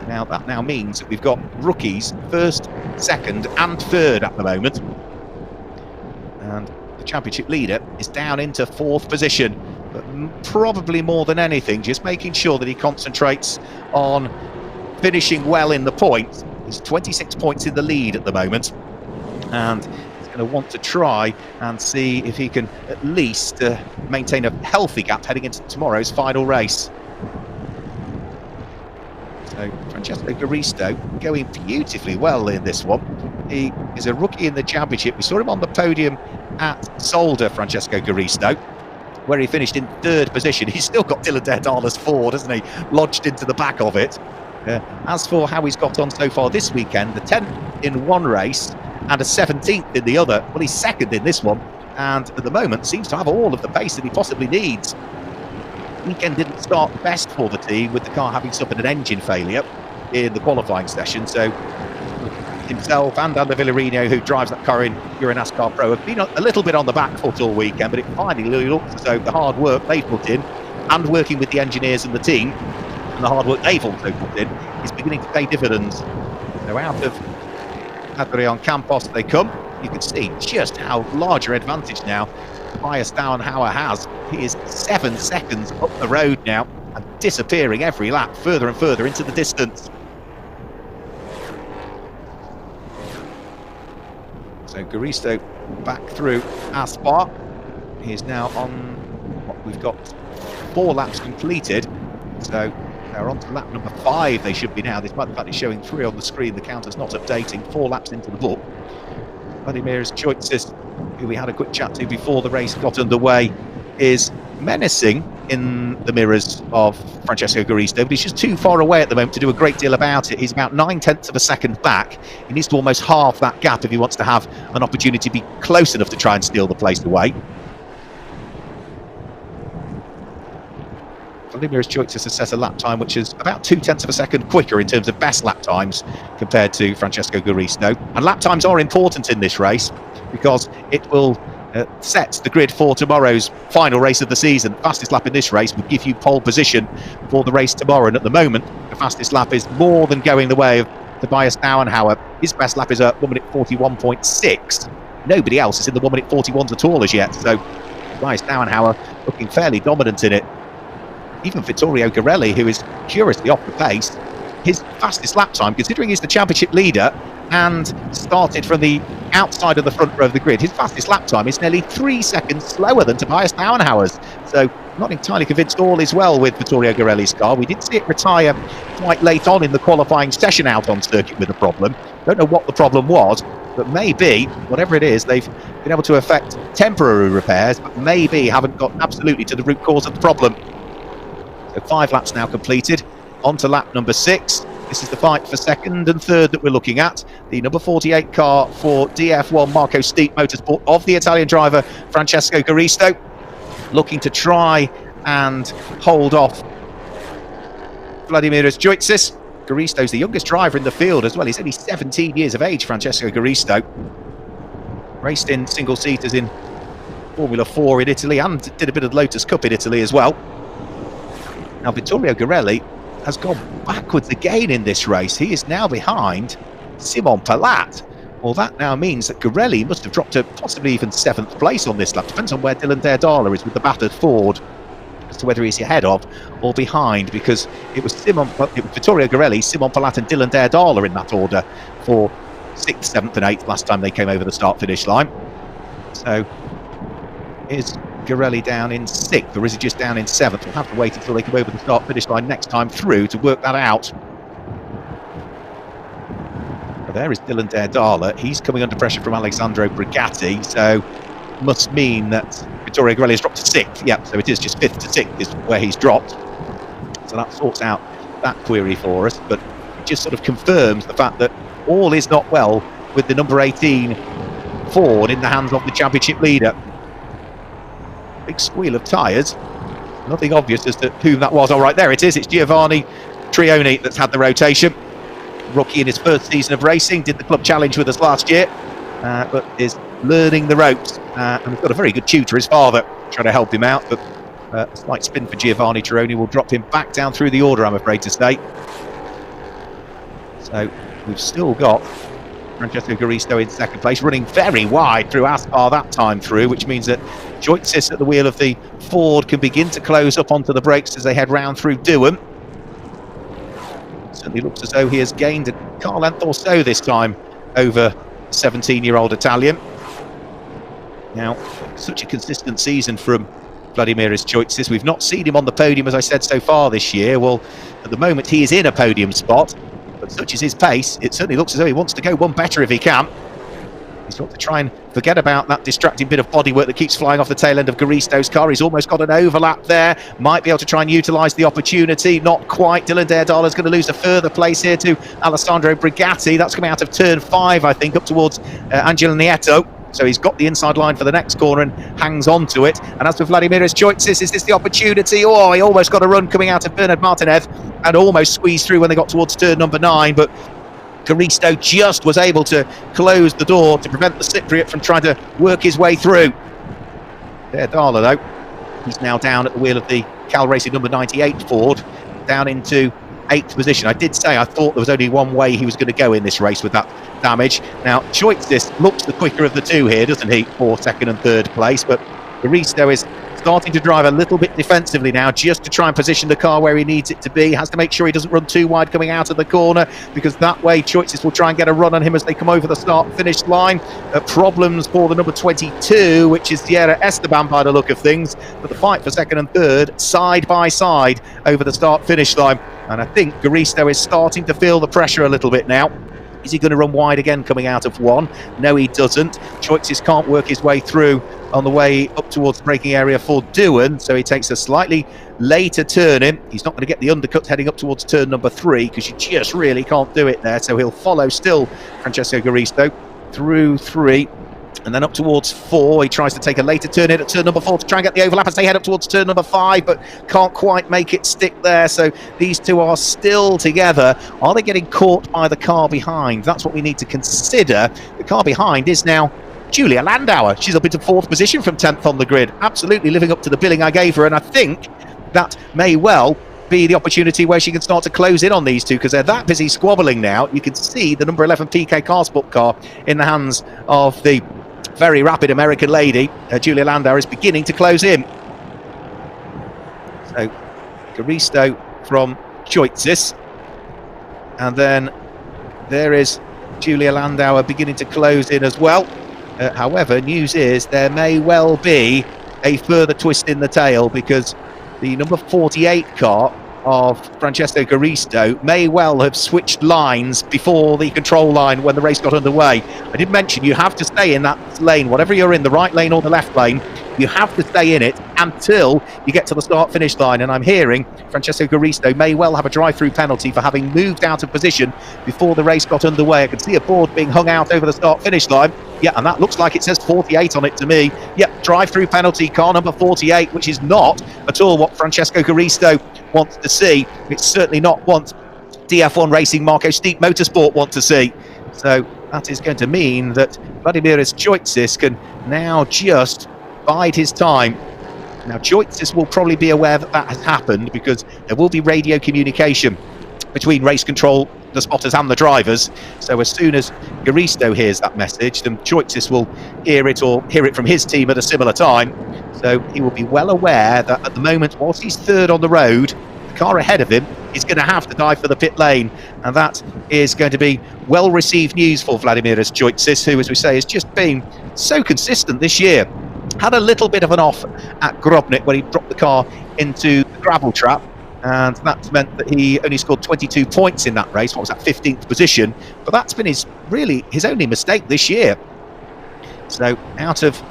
Now that now means that we've got rookies first, second and third at the moment, and the championship leader is down into 4th position, but probably more than anything just making sure that he concentrates on finishing well in the points. He's 26 points in the lead at the moment, and he's going going to want to try and see if he can at least maintain a healthy gap heading into tomorrow's final race. So Francesco Garisto going beautifully well in this one. He is a rookie in the championship. We saw him on the podium at Solder, Francesco Garisto, where he finished in 3rd position. He's still got Dylan Daedala's Ford, hasn't he, lodged into the back of it. As for how he's got on so far this weekend, the 10th in one race and a 17th in the other. Well, he's 2nd in this one, and at the moment seems to have all of the pace that he possibly needs. Weekend didn't start best for the team, with the car having suffered an engine failure in the qualifying session. So himself and Ander Villarino, who drives that car in EuroNASCAR Pro, have been a little bit on the back foot all weekend, but it finally looks as though the hard work they've put in, and working with the engineers and the team, and the hard work they've also put in, is beginning to pay dividends. So out of Adrian Campos they come. You can see just how large an advantage now Tobias Dauenhauer has. He is 7 seconds up the road now and disappearing every lap further and further into the distance. So Garisto back through Aspar. He is now on what we've got 4 laps completed. So they're on to lap number 5. They should be now, despite the fact it's showing 3 on the screen. The counter's not updating. 4 laps into the book. Vladimir Choitzis, who we had a quick chat to before the race got underway, is menacing in the mirrors of Francesco Garisto, but he's just too far away at the moment to do a great deal about it. He's about 9/10 of a second back. He needs to almost halve that gap if he wants to have an opportunity to be close enough to try and steal the place away. Vladimir Choitzis has set a lap time which is about 2/10 of a second quicker in terms of best lap times compared to Francesco Garisto. And lap times are important in this race because it will set the grid for tomorrow's final race of the season. The fastest lap in this race will give you pole position for the race tomorrow, and at the moment the fastest lap is more than going the way of Tobias Dauenhauer. His best lap is at 1 minute 41.6. Nobody else is in the 1 minute 41s at all as yet, so Tobias Dauenhauer looking fairly dominant in it. Even Vittorio Garelli, who is curiously off the pace, his fastest lap time, considering he's the championship leader and started from the outside of the front row of the grid, his fastest lap time is nearly 3 seconds slower than Tobias Dauenhauer's. So not entirely convinced all is well with Vittorio Garelli's car. We did see it retire quite late on in the qualifying session out on circuit with a problem. Don't know what the problem was, but maybe, whatever it is, they've been able to effect temporary repairs, but maybe haven't got absolutely to the root cause of the problem. So 5 laps now completed. On to lap number 6. This is the fight for 2nd and 3rd that we're looking at. The number 48 car for DF1 Marco Steep Motorsport of the Italian driver Francesco Garisto, looking to try and hold off Vladimir Choitzis. Garisto's the youngest driver in the field as well. He's only 17 years of age, Francesco Garisto. Raced in single-seaters in Formula 4 in Italy and did a bit of Lotus Cup in Italy as well. Now Vittorio Garelli has gone backwards again in this race. He is now behind Simon Palat. Well, that now means that Garelli must have dropped to possibly even 7th place on this lap. Depends on where Dylan Daedala is with the battered Ford as to whether he's ahead of or behind, because it was Vittorio Garelli, Simon Palat and Dylan Daedala in that order for 6th, 7th and 8th last time they came over the start-finish line. So is Garelli down in 6th, or is he just down in 7th? We'll have to wait until they come over the start-finish line next time through to work that out. But there is Dylan Daedala. He's coming under pressure from Alessandro Brigatti, so must mean that Vittorio Garelli has dropped to 6th. Yep, so it is just 5th to 6th is where he's dropped. So that sorts out that query for us, but it just sort of confirms the fact that all is not well with the number 18 Ford in the hands of the championship leader. Big squeal of tyres. Nothing obvious as to whom that was. All right, there it is. It's Giovanni Trioni that's had the rotation. Rookie in his 1st season of racing. Did the club challenge with us last year, but is learning the ropes. And we've got a very good tutor, his father, trying to help him out. But a slight spin for Giovanni Trioni will drop him back down through the order, I'm afraid to say. So we've still got Francesco Garisto in 2nd place, running very wide through Aspar that time through, which means that Choitzis at the wheel of the Ford can begin to close up onto the brakes as they head round through Duham. Certainly looks as though he has gained a car length or so this time over the 17-year-old Italian. Now, such a consistent season from Vladimiris Choitsis. We've not seen him on the podium, as I said, so far this year. Well, at the moment, he is in a podium spot, but such is his pace, it certainly looks as though he wants to go one better if he can. He's got to try and forget about that distracting bit of bodywork that keeps flying off the tail end of Garisto's car. He's almost got an overlap there. Might be able to try and utilise the opportunity. Not quite. Dylan Daredala is going to lose a further place here to Alessandro Brigatti. That's coming out of turn 5, I think, up towards Angelo Nieto. So he's got the inside line for the next corner and hangs on to it. And as for Vladimiris Choitsis, is this the opportunity? Oh, he almost got a run coming out of Bernard Martinez and almost squeezed through when they got towards turn number 9. But Garisto just was able to close the door to prevent the Cypriot from trying to work his way through. Daredala, though, he's now down at the wheel of the Cal Racing number 98 Ford, down into 8th position. I did say I thought there was only one way he was going to go in this race with that damage. Now, Choitsis looks the quicker of the two here, doesn't he, for 2nd and 3rd place, but Garisto is starting to drive a little bit defensively now, just to try and position the car where he needs it to be. Has to make sure he doesn't run too wide coming out of the corner, because that way Choitsis will try and get a run on him as they come over the start-finish line. Problems for the number 22, which is Sierra Esteban by the look of things, but the fight for 2nd and 3rd side by side over the start-finish line. And I think Garisto is starting to feel the pressure a little bit now. Is he going to run wide again coming out of 1? No, he doesn't. Choitsis can't work his way through on the way up towards the braking area for Doohan, so he takes a slightly later turn in. He's not going to get the undercut heading up towards turn number 3, because you just really can't do it there. So he'll follow still Francesco Garisto through 3. And then up towards 4, he tries to take a later turn in at turn number 4 to try and get the overlap as they head up towards turn number 5, but can't quite make it stick there. So these two are still together. Are they getting caught by the car behind? That's what we need to consider. The car behind is now Julia Landauer. She's up into 4th position from 10th on the grid. Absolutely living up to the billing I gave her, and I think that may well be the opportunity where she can start to close in on these two, because they're that busy squabbling now. You can see the number 11 PK Car Sport car in the hands of the very rapid American lady. Julia Landauer is beginning to close in. So Garisto from Choitsis, and then there is Julia Landauer beginning to close in as well. However, news is there may well be a further twist in the tail, because the number 48 car of Francesco Garisto may well have switched lines before the control line when the race got underway. I did mention you have to stay in that lane, whatever you're in, the right lane or the left lane, you have to stay in it until you get to the start-finish line. And I'm hearing Francesco Garisto may well have a drive-through penalty for having moved out of position before the race got underway. I can see a board being hung out over the start-finish line. Yeah, and that looks like it says 48 on it to me. Yep, drive-through penalty, car number 48, which is not at all what Francesco Garisto wants to see. It's certainly not what DF1 Racing Marco Steep Motorsport want to see. So that is going to mean that Vladimiris Choitsis can now just bide his time. Now Choitsis will probably be aware that that has happened, because there will be radio communication between race control, the spotters and the drivers. So as soon as Garisto hears that message, then Choitsis will hear it, or hear it from his team at a similar time. So he will be well aware that at the moment, whilst he's 3rd on the road, the car ahead of him is going to have to dive for the pit lane, and that is going to be well received news for Vladimiris Choitsis, who, as we say, has just been so consistent this year. Had a little bit of an off at Grobnik when he dropped the car into the gravel trap, and that meant that he only scored 22 points in that race. What was that, 15th position? But that's been his only mistake this year. So out of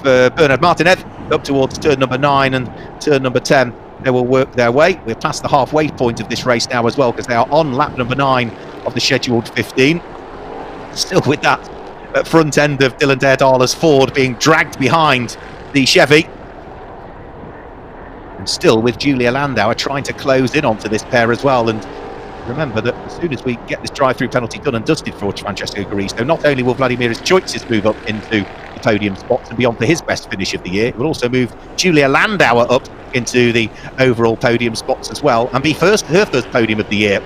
Bernard Martinez up towards turn number 9 and turn number 10, they will work their way. We're past the halfway point of this race now as well, because they are on lap number 9 of the scheduled 15. Still with that front end of Dylan Daredala's Ford being dragged behind the Chevy, and still with Julia Landauer trying to close in onto this pair as well. And remember that as soon as we get this drive-through penalty done and dusted for Francesco Garisto, not only will Vladimiris Choitsis move up into the podium spots and be on for his best finish of the year, it will also move Julia Landauer up into the overall podium spots as well, and be her first podium of the year.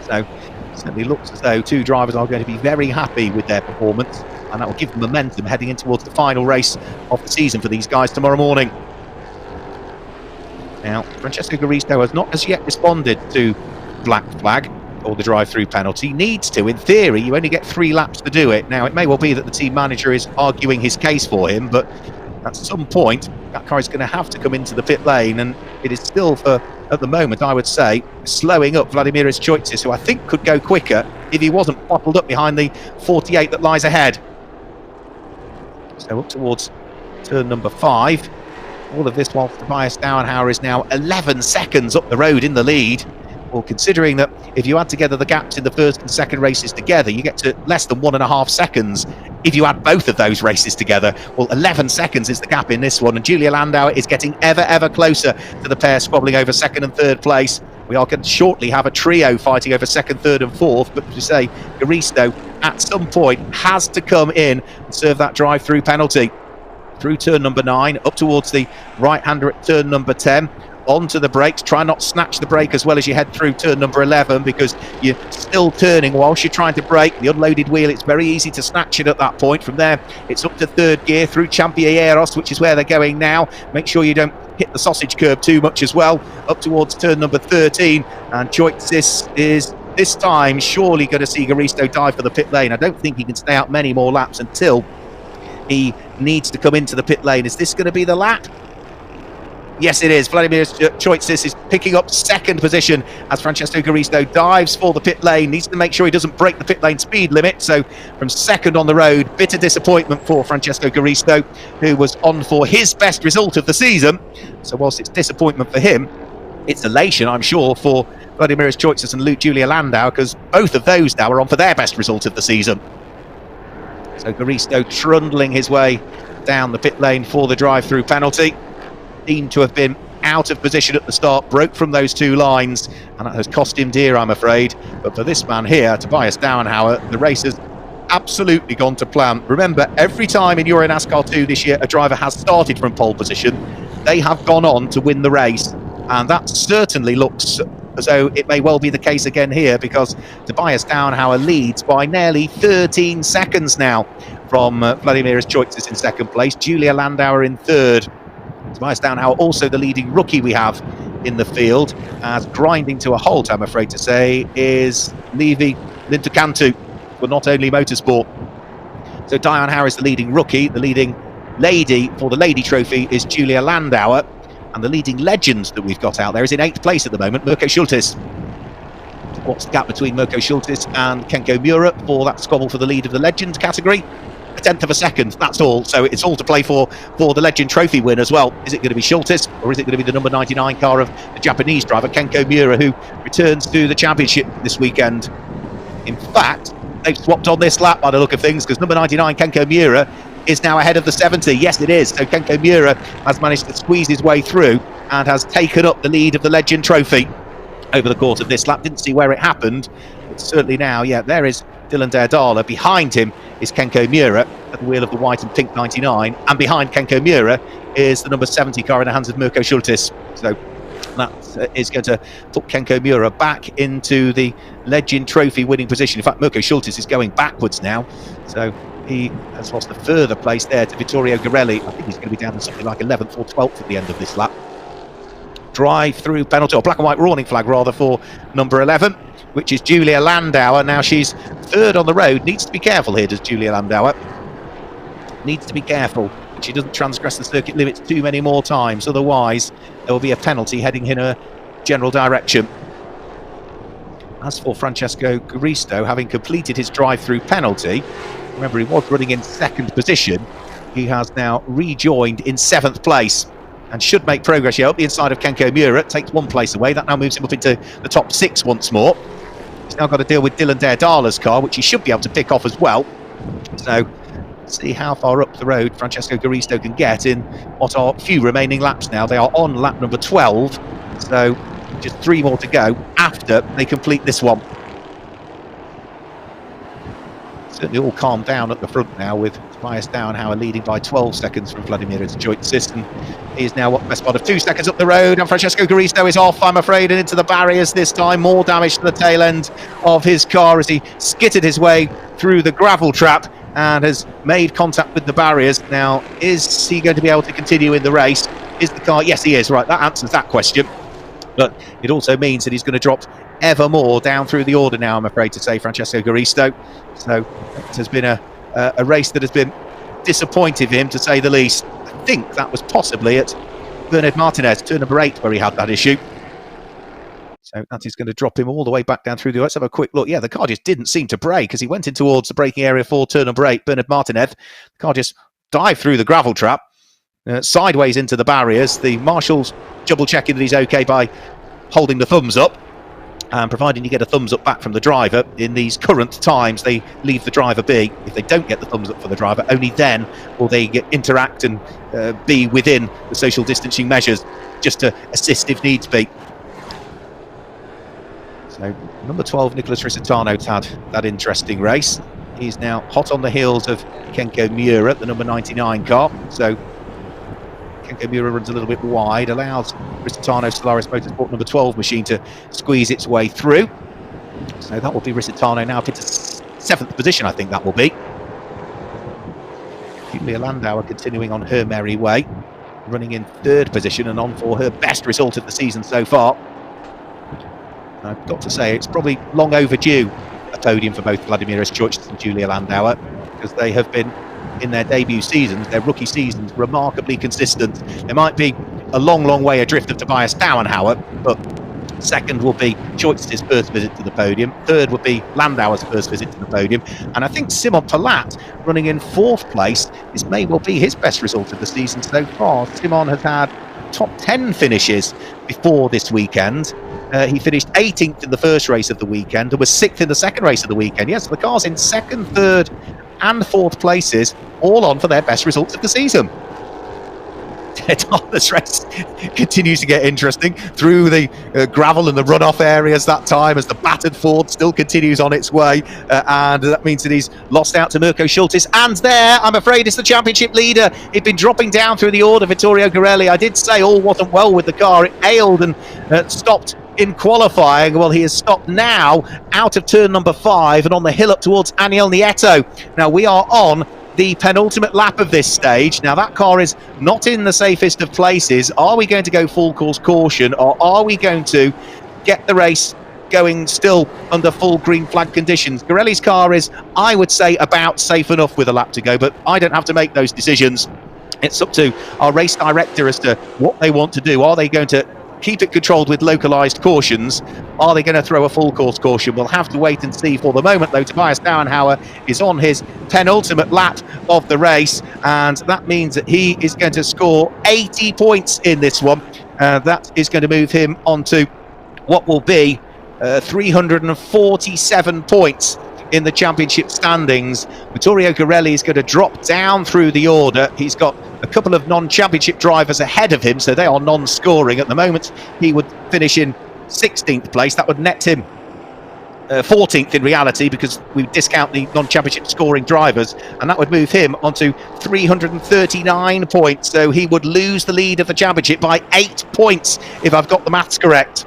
So it certainly looks as though two drivers are going to be very happy with their performance, and that will give them momentum heading in towards the final race of the season for these guys tomorrow morning. Now, Francesco Garisto has not as yet responded to Black Flag, for the drive-through penalty. Needs to, in theory, you only get 3 laps to do it. Now, it may well be that the team manager is arguing his case for him, but at some point, that car is going to have to come into the pit lane, and it is still, for at the moment, I would say, slowing up Vladimiras Choitzis, who I think could go quicker if he wasn't bottled up behind the 48 that lies ahead. So up towards turn number 5. All of this while Tobias Dauenhauer is now 11 seconds up the road in the lead. Well, considering that if you add together the gaps in the first and second races together, you get to less than 1.5 seconds if you add both of those races together. Well, 11 seconds is the gap in this one, and Julia Landauer is getting ever closer to the pair squabbling over second and third place. We are going to shortly have a trio fighting over second, third and fourth, but as you say, Garisto at some point has to come in and serve that drive-through penalty. Through turn number 9, up towards the right-hander at turn number 10, onto the brakes. Try not to snatch the brake as well as you head through turn number 11, because you're still turning whilst you're trying to brake. The unloaded wheel, it's very easy to snatch it at that point. From there, it's up to third gear through Championeros, which is where they're going now. Make sure you don't hit the sausage curb too much as well. Up towards turn number 13, and Choitzis is this time surely going to see Garisto dive for the pit lane. I don't think he can stay out many more laps until he needs to come into the pit lane. Is this going to be the lap? Yes, it is. Vladimiras Choitzis is picking up second position as Francesco Garisto dives for the pit lane. Needs to make sure he doesn't break the pit lane speed limit. So from second on the road, bitter disappointment for Francesco Garisto, who was on for his best result of the season. So whilst it's disappointment for him, it's elation, I'm sure, for Vladimiras Choitzis and Julia Landauer, because both of those now are on for their best result of the season. So Garisto trundling his way down the pit lane for the drive-through penalty. Seemed to have been out of position at the start, broke from those 2 lines, and that has cost him dear, I'm afraid. But for this man here, Tobias Dauenhauer, the race has absolutely gone to plan. Remember, every time in EuroNASCAR 2 this year a driver has started from pole position, they have gone on to win the race, and that certainly looks as though it may well be the case again here, because Tobias Dauenhauer leads by nearly 13 seconds now from Vladimiras Choitzis in second place, Julia Landauer in third. Tobias Dauenhauer also the leading rookie we have in the field, as grinding to a halt, I'm afraid to say, is Levi Lintukantu for Not Only Motorsport. So Dauenhauer is the leading rookie. The leading lady for the Lady Trophy is Julia Landauer, and the leading legend that we've got out there is in 8th place at the moment, Mirko Schultes. What's the gap between Mirko Schultes and Kenko Mura for that squabble for the lead of the legend category? 1/10 of a second, that's all. So it's all to play for the Legend Trophy win as well. Is it going to be Schultes, or is it going to be the number 99 car of the Japanese driver Kenko Mura, who returns to the championship this weekend? In fact, they've swapped on this lap by the look of things, because number 99 Kenko Mura is now ahead of the 70. Yes, it is. So Kenko Mura has managed to squeeze his way through and has taken up the lead of the Legend Trophy over the course of this lap. Didn't see where it happened, but certainly now, yeah, there is Dylan Derdala. Behind him is Kenko Mura at the wheel of the white and pink 99, and behind Kenko Mura is the number 70 car in the hands of Mirko Schultes. So that is going to put Kenko Mura back into the Legend Trophy winning position. In fact, Mirko Schultes is going backwards now, so he has lost a further place there to Vittorio Garelli. I think he's going to be down to something like 11th or 12th at the end of this lap. Drive-through penalty, or black and white warning flag rather, for number 11, which is Julia Landauer. Now she's third on the road. Needs to be careful here, does Julia Landauer. Needs to be careful that she doesn't transgress the circuit limits too many more times. Otherwise, there will be a penalty heading in her general direction. As for Francesco Garisto, having completed his drive-through penalty, remember he was running in second position. He has now rejoined in 7th place and should make progress here up the inside of Kenko Mura. Takes 1 place away. That now moves him up into the top 6 once more. He's now got to deal with Dylan Derdala's car, which he should be able to pick off as well. So let's see how far up the road Francesco Garisto can get in what are few remaining laps now. They are on lap number 12, so just 3 more to go after they complete this one. Certainly all calmed down at the front now, with Tobias Dauenhauer leading by 12 seconds from Vladimiras Choitzis, and he is now what, best part of 2 seconds up the road, and Francesco Garisto is off, I'm afraid, and into the barriers this time. More damage to the tail end of his car as he skittered his way through the gravel trap and has made contact with the barriers. Now, is he going to be able to continue in the race? Is the car? Yes, he is. Right, that answers that question. But it also means that he's going to drop ever more down through the order now, I'm afraid to say, Francesco Garisto. So it has been a race that has been disappointing for him, to say the least. I think that was possibly at Bernard Martinez, turn number 8, where he had that issue. So that is going to drop him all the way back down through the... Let's have a quick look. Yeah, the car just didn't seem to brake as he went in towards the braking area for turn number 8, Bernard Martinez. The car just dived through the gravel trap, sideways into the barriers. The marshals double-checking that he's okay by holding the thumbs up. And providing you get a thumbs up back from the driver, in these current times, they leave the driver be. If they don't get the thumbs up for the driver, only then will they interact and be within the social distancing measures, just to assist if needs be. So number 12, Nicholas Risitano's had that interesting race. He's now hot on the heels of Kenko Miura, the number 99 car. So Kenko Miura runs a little bit wide, allows Risitano Solaris Motorsport number 12 machine to squeeze its way through. So that will be Risitano now up into 7th position, I think that will be. Julia Landauer continuing on her merry way, running in 3rd position and on for her best result of the season so far. I've got to say, it's probably long overdue, a podium for both Vladimir Šuic and Julia Landauer, because they have been, in their debut seasons, their rookie seasons, remarkably consistent. There might be a long, long way adrift of Tobias Dauenhauer, but 2nd will be Šuic's first visit to the podium. 3rd would be Landauer's first visit to the podium. And I think Simon Palat, running in 4th place, this may well be his best result of the season so far. Simon has had top 10 finishes before this weekend. He finished 18th in the first race of the weekend and was 6th in the second race of the weekend. Yes, the cars in 2nd, 3rd and 4th places, all on for their best results of the season. This race continues to get interesting through the gravel and the runoff areas that time, as the battered Ford still continues on its way, and that means that he's lost out to Mirko Schultes. And there, I'm afraid, is the championship leader. He'd been dropping down through the order, Vittorio Garelli. I did say all wasn't well with the car. It ailed and stopped in qualifying. Well, he has stopped now out of turn number 5 and on the hill up towards Aniel Nieto. Now we are on the penultimate lap of this stage. Now that car is not in the safest of places. Are we going to go full course caution, or are we going to get the race going still under full green flag conditions? Garelli's car is, I would say, about safe enough with a lap to go, but I don't have to make those decisions. It's up to our race director as to what they want to do. Are they going to keep it controlled with localised cautions? Are they going to throw a full course caution? We'll have to wait and see. For the moment, though, Tobias Dauenhauer is on his penultimate lap of the race, and that means that he is going to score 80 points in this one. That is going to move him onto what will be 347 points in the championship standings. Vittorio Garelli is going to drop down through the order. He's got a couple of non-championship drivers ahead of him, so they are non-scoring. At the moment, he would finish in 16th place. That would net him 14th in reality, because we discount the non-championship scoring drivers, and that would move him onto 339 points. So he would lose the lead of the championship by 8 points, if I've got the maths correct.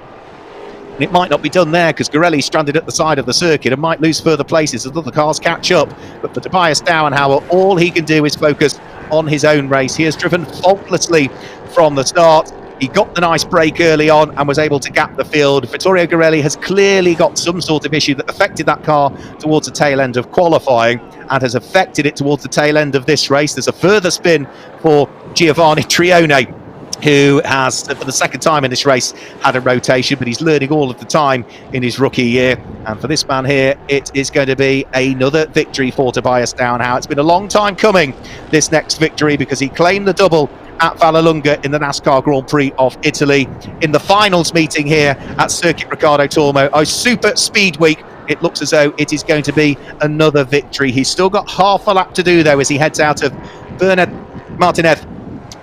And it might not be done there, because Garelli's stranded at the side of the circuit and might lose further places as other cars catch up. But for Tobias Dauenhauer, all he can do is focus on his own race. He has driven faultlessly from the start. He got the nice break early on and was able to gap the field. Vittorio Garelli has clearly got some sort of issue that affected that car towards the tail end of qualifying and has affected it towards the tail end of this race. There's a further spin for Giovanni Trione, who has, for the 2nd time in this race, had a rotation, but he's learning all of the time in his rookie year. And for this man here, it is going to be another victory for Tobias Dauenhauer. It's been a long time coming, this next victory, because he claimed the double at Vallelunga in the NASCAR Grand Prix of Italy. In the finals meeting here at Circuit Ricardo Tormo, a super speed week, it looks as though it is going to be another victory. He's still got half a lap to do, though, as he heads out of Bernard Martinez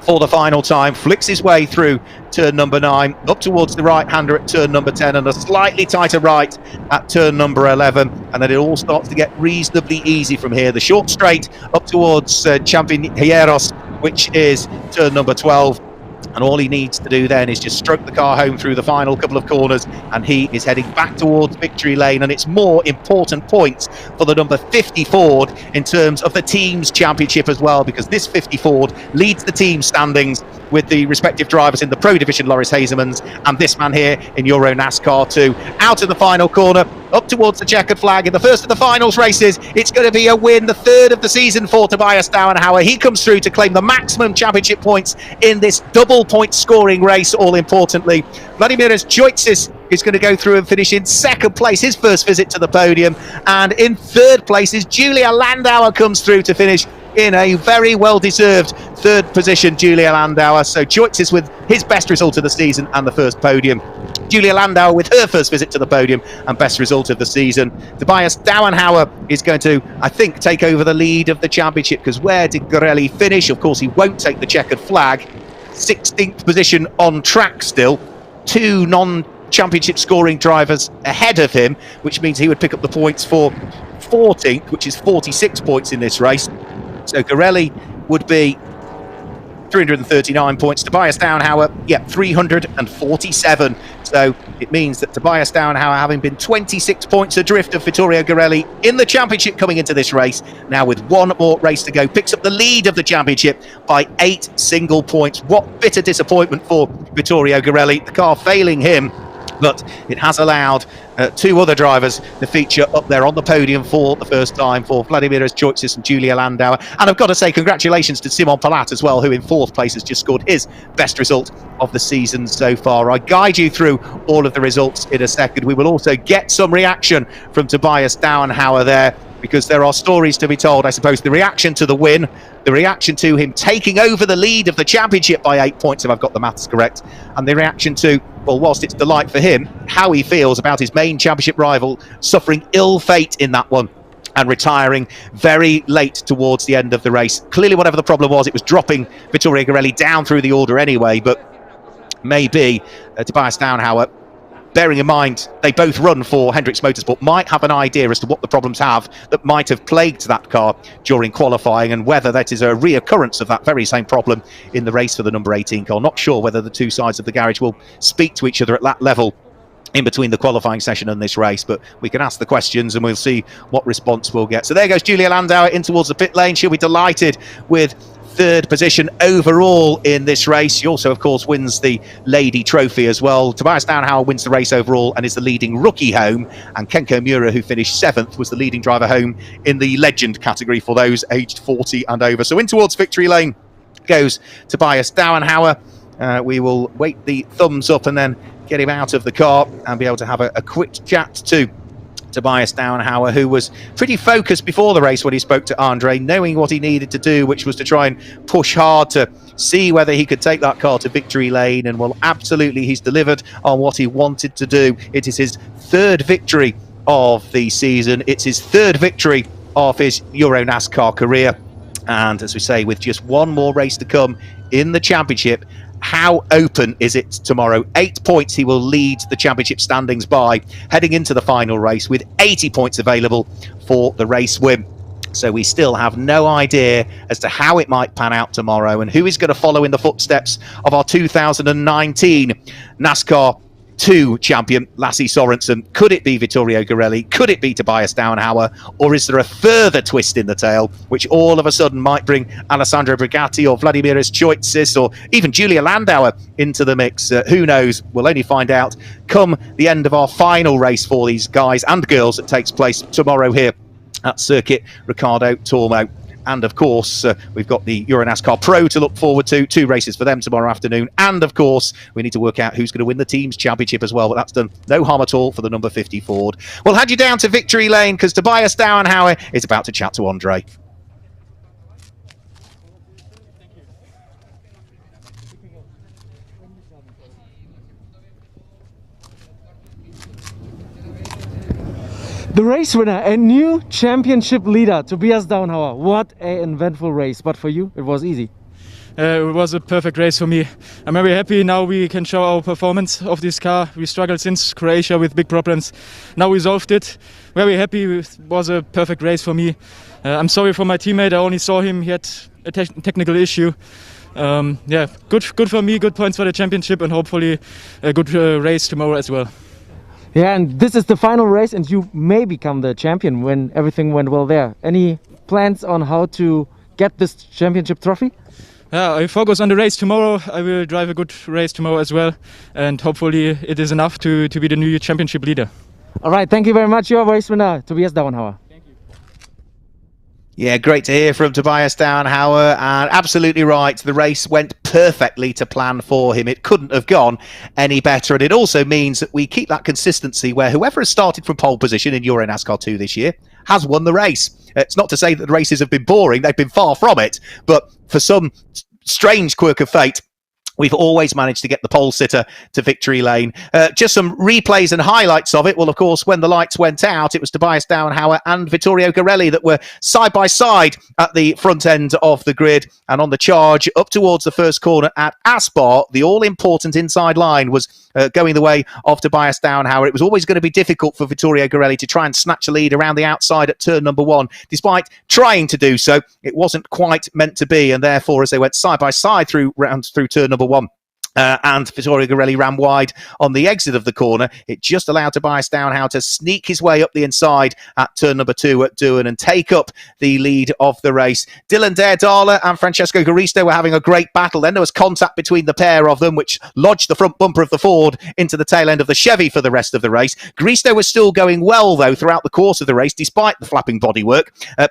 for the final time, flicks his way through turn number 9, up towards the right-hander at turn number 10, and a slightly tighter right at turn number 11, and then it all starts to get reasonably easy from here. The short straight up towards Champineros, which is turn number 12, and all he needs to do then is just stroke the car home through the final couple of corners, and he is heading back towards victory lane. And it's more important points for the number 50 Ford in terms of the team's championship as well, because this 50 Ford leads the team standings with the respective drivers in the Pro Division, Loris Hazemans, and this man here in EuroNASCAR 2. Out of the final corner, up towards the checkered flag in the first of the finals races. It's going to be a win, the third of the season for Tobias Dauenhauer. He comes through to claim the maximum championship points in this double point scoring race, all importantly. Vladimiras Joitsis is going to go through and finish in second place, his first visit to the podium. And in third place is Julia Landauer, comes through to finish in a very well-deserved third position, Julia Landauer. So Joitsis with his best result of the season and the first podium. Julia Landauer with her first visit to the podium and best result of the season. Tobias Dauenhauer is going to, I think, take over the lead of the championship, because where did Gorelli finish? Of course, he won't take the checkered flag. 16th position on track still. 2 non-championship scoring drivers ahead of him, which means he would pick up the points for 14th, which is 46 points in this race. So Gorelli would be 339 points. Tobias Dauenhauer, 347. So it means that Tobias Dauenhauer, having been 26 points adrift of Vittorio Gorelli in the championship coming into this race, now with one more race to go, picks up the lead of the championship by 8 single points. What bitter disappointment for Vittorio Gorelli, the car failing him. But it has allowed 2 other drivers to feature up there on the podium for the first time, for Vladimiras Joitsis and Julia Landauer. And I've got to say congratulations to Simon Palat as well, who in 4th place has just scored his best result of the season so far. I guide you through all of the results in a second. We will also get some reaction from Tobias Dauenhauer there, because there are stories to be told. I suppose the reaction to the win, the reaction to him taking over the lead of the championship by 8 points, if I've got the maths correct, and the reaction to, well, whilst it's delight for him, how he feels about his main championship rival suffering ill fate in that one and retiring very late towards the end of the race. Clearly, whatever the problem was, it was dropping Vittorio Gorelli down through the order anyway, but maybe Tobias Dauenhauer, bearing in mind they both run for Hendricks Motorsport, might have an idea as to what the problems have that might have plagued that car during qualifying, and whether that is a reoccurrence of that very same problem in the race for the number 18 car. Not sure whether the 2 sides of the garage will speak to each other at that level in between the qualifying session and this race, but we can ask the questions and we'll see what response we'll get. So there goes Julia Landauer in towards the pit lane. She'll be delighted with 3rd position overall in this race. She also, of course, wins the Lady Trophy as well. Tobias Dauenhauer wins the race overall and is the leading rookie home. And Kenko Miura, who finished 7th, was the leading driver home in the Legend category for those aged 40 and over. So in towards victory lane goes Tobias Dauenhauer. We will wait the thumbs up and then get him out of the car and be able to have a quick chat to Tobias Dauenhauer, who was pretty focused before the race when he spoke to Andre, knowing what he needed to do, which was to try and push hard to see whether he could take that car to victory lane. And well, absolutely, he's delivered on what he wanted to do. It is his 3rd victory of the season. It's his 3rd victory of his EuroNASCAR career. And as we say, with just one more race to come in the championship, how open is it tomorrow? 8 points he will lead the championship standings by, heading into the final race with 80 points available for the race win. So we still have no idea as to how it might pan out tomorrow and who is going to follow in the footsteps of our 2019 NASCAR 2 champion, Lasse Sorensen. Could it be Vittorio Gorelli? Could it be Tobias Dauenhauer? Or is there a further twist in the tail, which all of a sudden might bring Alessandro Brigatti or Vladimiras Joitsis or even Julia Landauer into the mix? Who knows? We'll only find out come the end of our final race for these guys and girls that takes place tomorrow here at Circuit Ricardo Tormo. And of course, we've got the EuroNASCAR Pro to look forward to. 2 races for them tomorrow afternoon. And of course, we need to work out who's going to win the team's championship as well. But that's done no harm at all for the number 50 Ford. We'll head you down to victory lane because Tobias Dauenhauer is about to chat to Andre. The race winner and new championship leader, Tobias Dauenhauer. What an eventful race, but for you, it was easy. It was a perfect race for me. I'm very happy now we can show our performance of this car. We struggled since Croatia with big problems. Now we solved it. Very happy. It was a perfect race for me. I'm sorry for my teammate. I only saw him. He had a technical issue. Good for me. Good points for the championship and hopefully a good race tomorrow as well. Yeah, and this is the final race and you may become the champion when everything went well there. Any plans on how to get this championship trophy? Yeah, I focus on the race tomorrow. I will drive a good race tomorrow as well, and hopefully it is enough to be the new championship leader. All right, thank you very much. Your race winner, Tobias Dauenhauer. Yeah, great to hear from Tobias Dauenhauer, and absolutely right. The race went perfectly to plan for him. It couldn't have gone any better, and it also means that we keep that consistency where whoever has started from pole position in EuroNASCAR 2 this year has won the race. It's not to say that the races have been boring. They've been far from it, but for some strange quirk of fate, we've always managed to get the pole sitter to victory lane. Just some replays and highlights of it. Well, of course, when the lights went out, it was Tobias Dauenhauer and Vittorio Garelli that were side by side at the front end of the grid. And on the charge up towards the first corner at Aspar, the all-important inside line was going the way of Tobias Dauenhauer. It was always going to be difficult for Vittorio Garelli to try and snatch a lead around the outside at turn number 1. Despite trying to do so, it wasn't quite meant to be. And therefore, as they went side by side through turn number 1, and Vittorio Garelli ran wide on the exit of the corner, it just allowed Tobias Dauenhauer to sneak his way up the inside at turn number 2 at Duan and take up the lead of the race. Dylan Daerdala and Francesco Garisto were having a great battle. Then there was contact between the pair of them, which lodged the front bumper of the Ford into the tail end of the Chevy for the rest of the race. Garisto was still going well, though, throughout the course of the race, despite the flapping bodywork,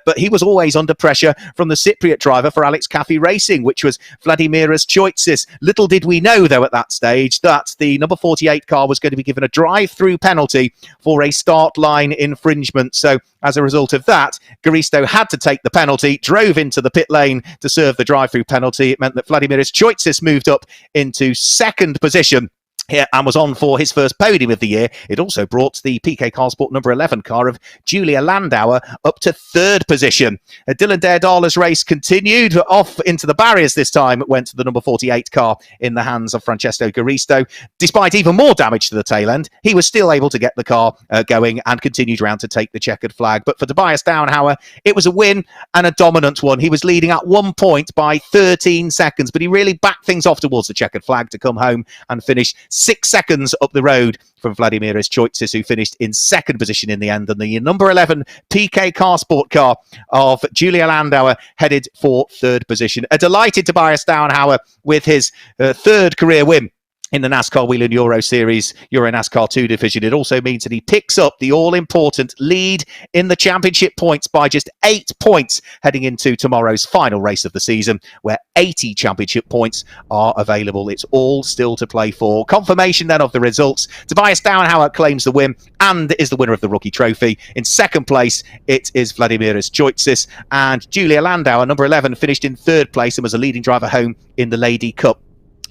but he was always under pressure from the Cypriot driver for Alex Caffey Racing, which was Vladimiras Choitsis. Little did we know, though, at that stage that the number 48 car was going to be given a drive-through penalty for a start line infringement. So as a result of that, Garisto had to take the penalty, drove into the pit lane to serve the drive-through penalty. It meant that Vladimiras Choitsis moved up into second position here and was on for his first podium of the year. It also brought the PK Car Sport number 11 car of Julia Landauer up to third position. Dylan Daerdala's race continued off into the barriers. This time it went to the number 48 car in the hands of Francesco Garisto. Despite even more damage to the tail end, he was still able to get the car going and continued round to take the checkered flag. But for Tobias Dauenhauer, it was a win and a dominant one. He was leading at 1 point by 13 seconds, but he really backed things off towards the checkered flag to come home and finish 6 seconds up the road from Vladimiras Choitsis, who finished in second position in the end. And the number 11 PK Car Sport car of Julia Landauer headed for third position. A delighted Tobias Dauenhauer with his third career win in the NASCAR Wheel and Euro Series EuroNASCAR 2 division. It also means that he picks up the all-important lead in the championship points by just 8 points heading into tomorrow's final race of the season, where 80 championship points are available. It's all still to play for. Confirmation then of the results. Tobias Dauenhauer claims the win and is the winner of the rookie trophy. In second place, it is Vladimiras Choitsis, and Julia Landauer, number 11, finished in third place and was a leading driver home in the Lady Cup.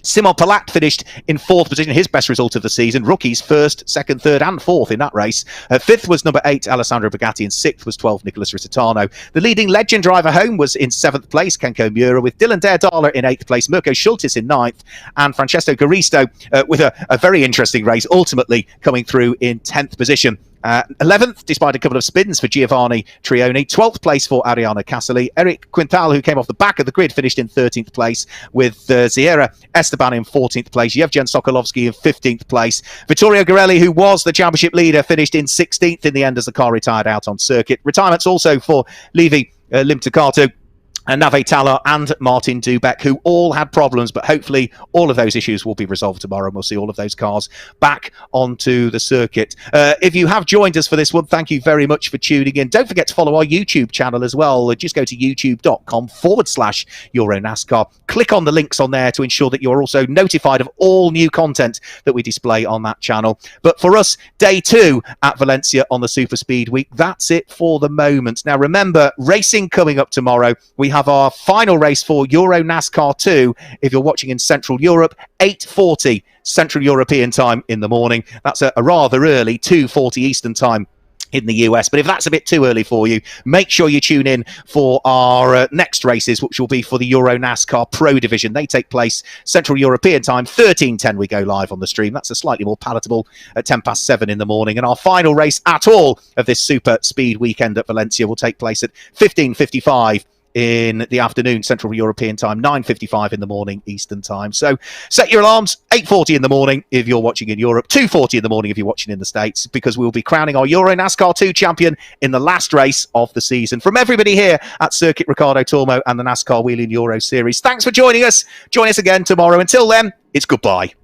Simon Palat finished in fourth position, his best result of the season. Rookies first, second, third and fourth in that race. Fifth was number 8, Alessandro Bugatti, and sixth was 12, Nicholas Risitano. The leading legend driver home was in seventh place, Kenko Miura, with Dylan Daerdala in eighth place, Mirko Schultis in ninth, and Francesco Garisto with a very interesting race, ultimately coming through in 10th position. 11th, despite a couple of spins for Giovanni Trioni. 12th place for Ariana Casali. Eric Quintal, who came off the back of the grid, finished in 13th place, with Sierra Esteban in 14th place. Yevgen Sokolovsky in 15th place. Vittorio Garelli, who was the championship leader, finished in 16th in the end as the car retired out on circuit. Retirements also for Levi Limtakato and Nave Talar and Martin Dubeck, who all had problems, but hopefully all of those issues will be resolved tomorrow, and we'll see all of those cars back onto the circuit. If you have joined us for this one, thank you very much for tuning in. Don't forget to follow our YouTube channel as well. Just go to youtube.com/EuroNASCAR. Click on the links on there to ensure that you're also notified of all new content that we display on that channel. But for us, day 2 at Valencia on the Super Speed Week, that's it for the moment. Now remember, racing coming up tomorrow. We have our final race for EuroNASCAR 2. If you're watching in Central Europe, 8:40 Central European time in the morning. That's a rather early 2:40 Eastern time in the US. But if that's a bit too early for you, make sure you tune in for our next races, which will be for the EuroNASCAR Pro Division. They take place Central European time, 13:10 we go live on the stream. That's a slightly more palatable at 7:10 in the morning. And our final race at all of this Super Speed weekend at Valencia will take place at 15:55 in the afternoon, Central European time, 9:55 in the morning, Eastern time. So set your alarms, 8:40 in the morning if you're watching in Europe, 2:40 in the morning if you're watching in the States, because we'll be crowning our EuroNASCAR 2 champion in the last race of the season. From everybody here at Circuit Ricardo Tormo and the NASCAR Wheeling Euro Series, thanks for joining us. Join us again tomorrow. Until then, it's goodbye.